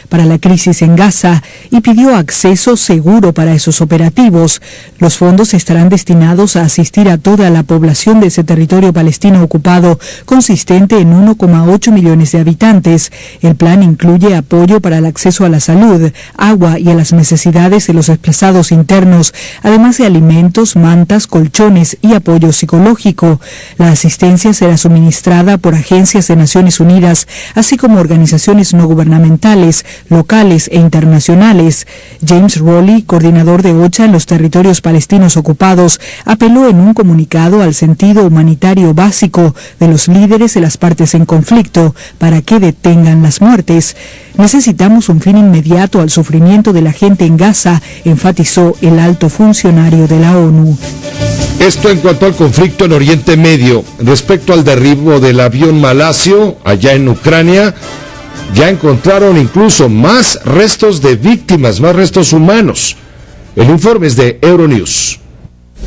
para la crisis en Gaza y pidió acceso seguro para esos operativos. Los fondos estarán destinados a asistir a toda la población de ese territorio palestino ocupado, consistente en 1,8 millones de habitantes. El plan incluye apoyo para el acceso a la salud, agua y a las necesidades de los desplazados internos, además de alimentos, mantas, colchones y apoyo psicológico. La asistencia será suministrada por agencias de Naciones Unidas, así como organizaciones no gubernamentales, locales e internacionales. James Rowley, coordinador de OCHA en los territorios palestinos ocupados, apeló en un comunicado al sentido humanitario básico de los líderes de las partes en conflicto para que detengan las muertes. Necesitamos un fin inmediato al sufrimiento de la gente en Gaza, enfatizó el alto funcionario de la ONU. Esto en cuanto al conflicto en Oriente Medio. Respecto al derribo del avión malasio allá en Ucrania, ya encontraron incluso más restos de víctimas, más restos humanos. El informe es de Euronews.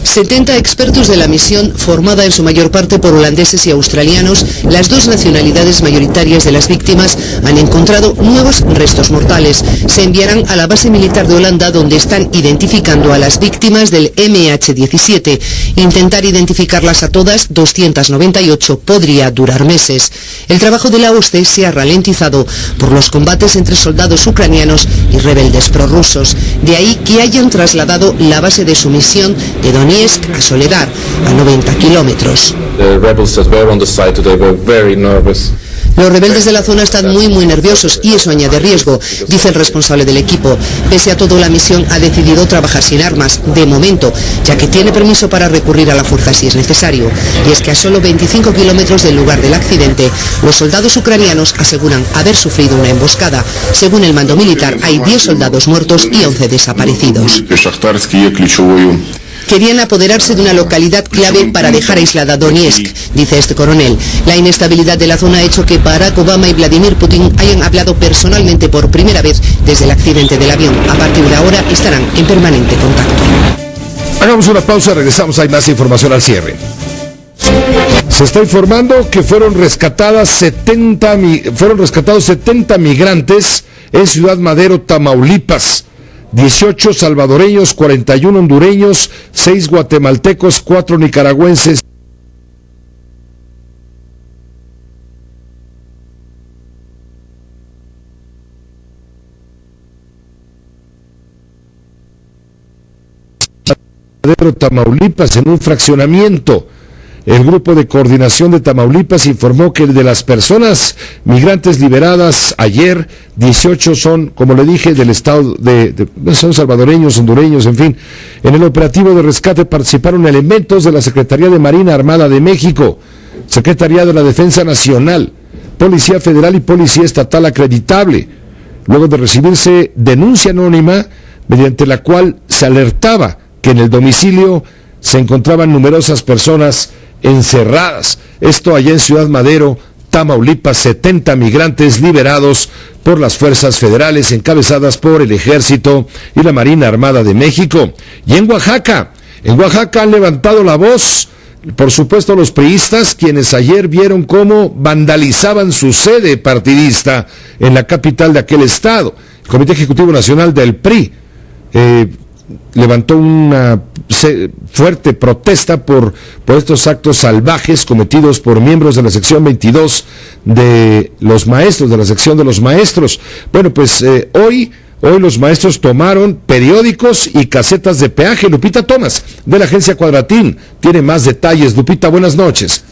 70 expertos de la misión, formada en su mayor parte por holandeses y australianos, las 2 nacionalidades mayoritarias de las víctimas, han encontrado nuevos restos mortales. Se enviarán a la base militar de Holanda, donde están identificando a las víctimas del MH17. Intentar identificarlas a todas, 298, podría durar meses. El trabajo de la OSCE se ha ralentizado por los combates entre soldados ucranianos y rebeldes prorrusos. De ahí que hayan trasladado la base de su misión de Donetsk a Soledar, a 90 kilómetros. Los rebeldes de la zona están muy nerviosos y eso añade riesgo, dice el responsable del equipo. Pese a todo, la misión ha decidido trabajar sin armas, de momento, ya que tiene permiso para recurrir a la fuerza si es necesario. Y es que a solo 25 kilómetros del lugar del accidente, los soldados ucranianos aseguran haber sufrido una emboscada. Según el mando militar, hay 10 soldados muertos y 11 desaparecidos. Querían apoderarse de una localidad clave para dejar aislada Donetsk, dice este coronel. La inestabilidad de la zona ha hecho que Barack Obama y Vladimir Putin hayan hablado personalmente por primera vez desde el accidente del avión. A partir de ahora estarán en permanente contacto. Hagamos una pausa, regresamos, hay más información al cierre. Se está informando que fueron rescatados 70 migrantes en Ciudad Madero, Tamaulipas. 18 salvadoreños, 41 hondureños, 6 guatemaltecos, 4 nicaragüenses. Tamaulipas, en un fraccionamiento. El grupo de coordinación de Tamaulipas informó que de las personas migrantes liberadas ayer, 18 son, como le dije, del estado son salvadoreños, hondureños, en fin. En el operativo de rescate participaron elementos de la Secretaría de Marina Armada de México, Secretaría de la Defensa Nacional, Policía Federal y Policía Estatal acreditable, luego de recibirse denuncia anónima mediante la cual se alertaba que en el domicilio se encontraban numerosas personas encerradas. Esto allá en Ciudad Madero, Tamaulipas, 70 migrantes liberados por las fuerzas federales encabezadas por el Ejército y la Marina Armada de México. Y en Oaxaca han levantado la voz, por supuesto, los priistas, quienes ayer vieron cómo vandalizaban su sede partidista en la capital de aquel estado. El Comité Ejecutivo Nacional del PRI levantó una fuerte protesta por estos actos salvajes cometidos por miembros de la sección 22 de los maestros, de la sección de los maestros. Bueno, pues hoy los maestros tomaron periódicos y casetas de peaje. Lupita Tomás, de la agencia Cuadratín, tiene más detalles. Lupita, buenas noches.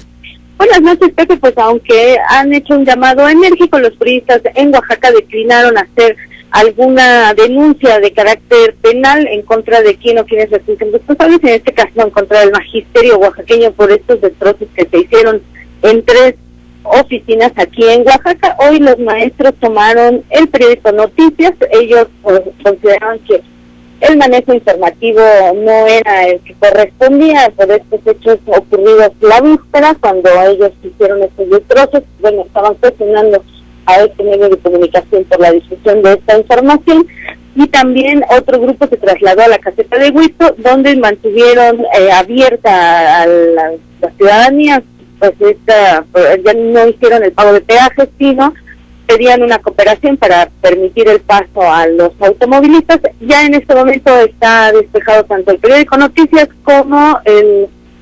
Buenas noches, Pepe. Pues aunque han hecho un llamado enérgico, los priistas en Oaxaca declinaron hacer alguna denuncia de carácter penal en contra de quien o quienes resulten responsables, en este caso en contra del magisterio oaxaqueño por estos destrozos que se hicieron en 3 oficinas aquí en Oaxaca. Hoy los maestros tomaron el periódico Noticias. Ellos consideraron que el manejo informativo no era el que correspondía por estos hechos ocurridos la víspera, cuando ellos hicieron estos destrozos. Bueno, estaban cuestionando a este medio de comunicación por la difusión de esta información. Y también otro grupo se trasladó a la caseta de Huito, donde mantuvieron abierta a la ciudadanía, pues ya no hicieron el pago de peajes, sino pedían una cooperación para permitir el paso a los automovilistas. Ya en este momento está despejado tanto el periódico Noticias como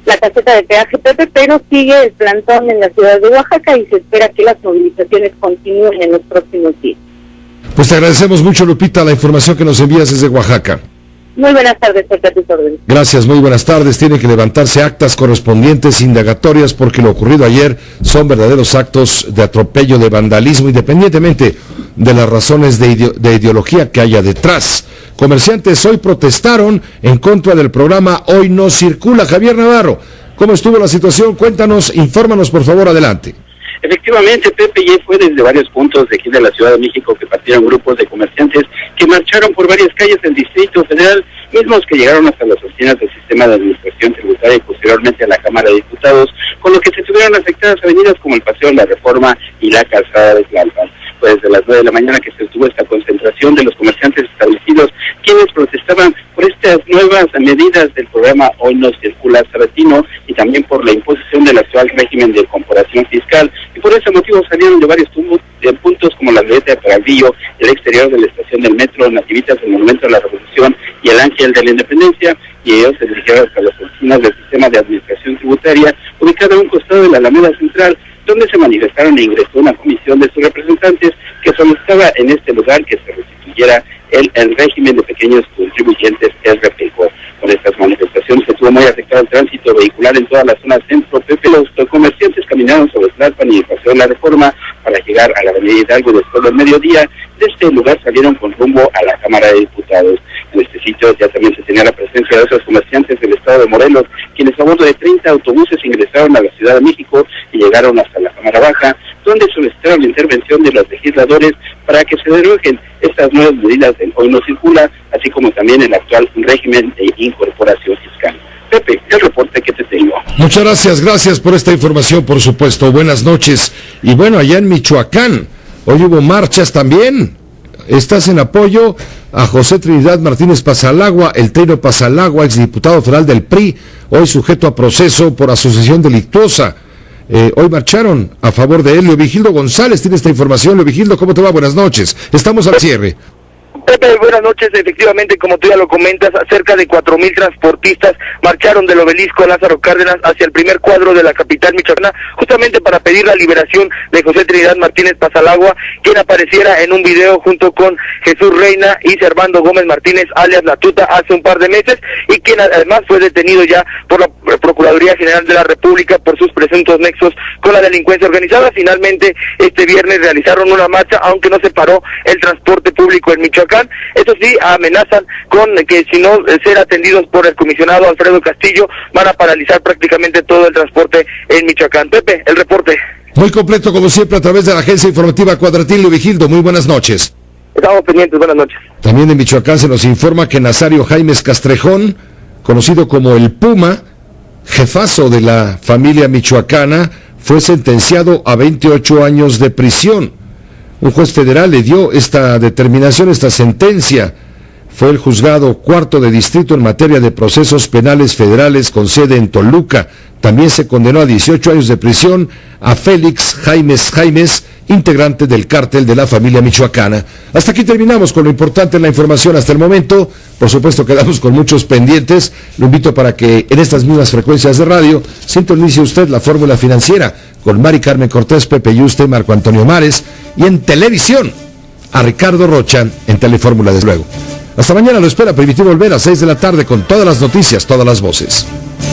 la caseta de peaje Pepe, pero sigue el plantón en la ciudad de Oaxaca y se espera que las movilizaciones continúen en los próximos días. Pues te agradecemos mucho, Lupita, la información que nos envías desde Oaxaca. Muy buenas tardes, Pepe, a tus órdenes. Gracias, muy buenas tardes. Tienen que levantarse actas correspondientes indagatorias porque lo ocurrido ayer son verdaderos actos de atropello, de vandalismo, independientemente de las razones de ideología que haya detrás. Comerciantes hoy protestaron en contra del programa Hoy No Circula. Javier Navarro, ¿cómo estuvo la situación? Cuéntanos, infórmanos por favor, adelante. Efectivamente, Pepe, ya fue desde varios puntos de aquí de la Ciudad de México que partieron grupos de comerciantes que marcharon por varias calles del Distrito Federal, mismos que llegaron hasta las oficinas del Sistema de Administración Tributaria y posteriormente a la Cámara de Diputados, con lo que se tuvieron afectadas avenidas como el Paseo de la Reforma y la Calzada de Tlalpan. Pues desde las 9 de la mañana que se tuvo esta concentración de los comerciantes establecidos, quienes protestaban por estas nuevas medidas del programa Hoy No Circula sabatino y también por la imposición del actual régimen de comparación fiscal. Y por ese motivo salieron de varios puntos como la glorieta de Peralvillo, el exterior de la estación del metro, Nativitas, el Monumento de la Revolución y el Ángel de la Independencia, y ellos se dirigieron hasta las oficinas del Sistema de Administración Tributaria, ubicada a un costado de la Alameda Central, donde se manifestaron e ingresó una comisión de sus representantes que solicitaba en este lugar que se restituyera el régimen de pequeños contribuyentes RPCO. Con estas manifestaciones se tuvo muy afectado el tránsito vehicular en toda la zona centro. Pepe, los comerciantes caminaron sobre Tlalpan y el Paseo de la Reforma para llegar a la Avenida Hidalgo después del mediodía. De este lugar salieron con rumbo a la Cámara de Diputados. En este sitio ya también se tenía la presencia de otros comerciantes del estado de Morelos, quienes a bordo de 30 autobuses ingresaron a la Ciudad de México y llegaron hasta la Cámara Baja, donde solicitaron la intervención de los legisladores para que se deroguen estas nuevas medidas del Hoy No Circula, así como también el actual régimen de incorporación fiscal. Pepe, el reporte que te tengo. Muchas gracias por esta información, por supuesto. Buenas noches. Y bueno, allá en Michoacán, hoy hubo marchas también. Estás en apoyo a José Trinidad Martínez Pasalagua, el Trino Pasalagua, exdiputado federal del PRI, hoy sujeto a proceso por asociación delictuosa. Hoy marcharon a favor de él. Leovigildo González tiene esta información. Leovigildo, ¿cómo te va? Buenas noches. Estamos al cierre. Pepe, buenas noches. Efectivamente, como tú ya lo comentas, cerca de 4,000 transportistas marcharon del obelisco Lázaro Cárdenas hacia el primer cuadro de la capital michoacana, justamente para pedir la liberación de José Trinidad Martínez Pasalagua, quien apareciera en un video junto con Jesús Reina y Servando Gómez Martínez, alias La Tuta, hace un par de meses, y quien además fue detenido ya por la Procuraduría General de la República por sus presuntos nexos con la delincuencia organizada. Finalmente, este viernes realizaron una marcha, aunque no se paró el transporte público en Michoacán. Eso sí, amenazan con que si no ser atendidos por el comisionado Alfredo Castillo, van a paralizar prácticamente todo el transporte en Michoacán. Pepe, el reporte. Muy completo, como siempre, a través de la agencia informativa Cuadratín. Leovigildo, muy buenas noches. Estamos pendientes, buenas noches. También de Michoacán se nos informa que Nazario Jaimes Castrejón, conocido como el Puma, jefazo de la familia michoacana, fue sentenciado a 28 años de prisión. Un juez federal le dio esta determinación, esta sentencia. Fue el juzgado cuarto de distrito en materia de procesos penales federales con sede en Toluca. También se condenó a 18 años de prisión a Félix Jaimes, integrante del cártel de la familia michoacana. Hasta aquí terminamos con lo importante en la información hasta el momento. Por supuesto, quedamos con muchos pendientes. Lo invito para que en estas mismas frecuencias de radio sintonice usted la fórmula financiera con Mari Carmen Cortés, Pepe Yuste, Marco Antonio Mares, y en televisión a Ricardo Rocha en Telefórmula, desde luego. Hasta mañana lo espera Primitivo Olvera, 6 de la tarde, con todas las noticias, todas las voces.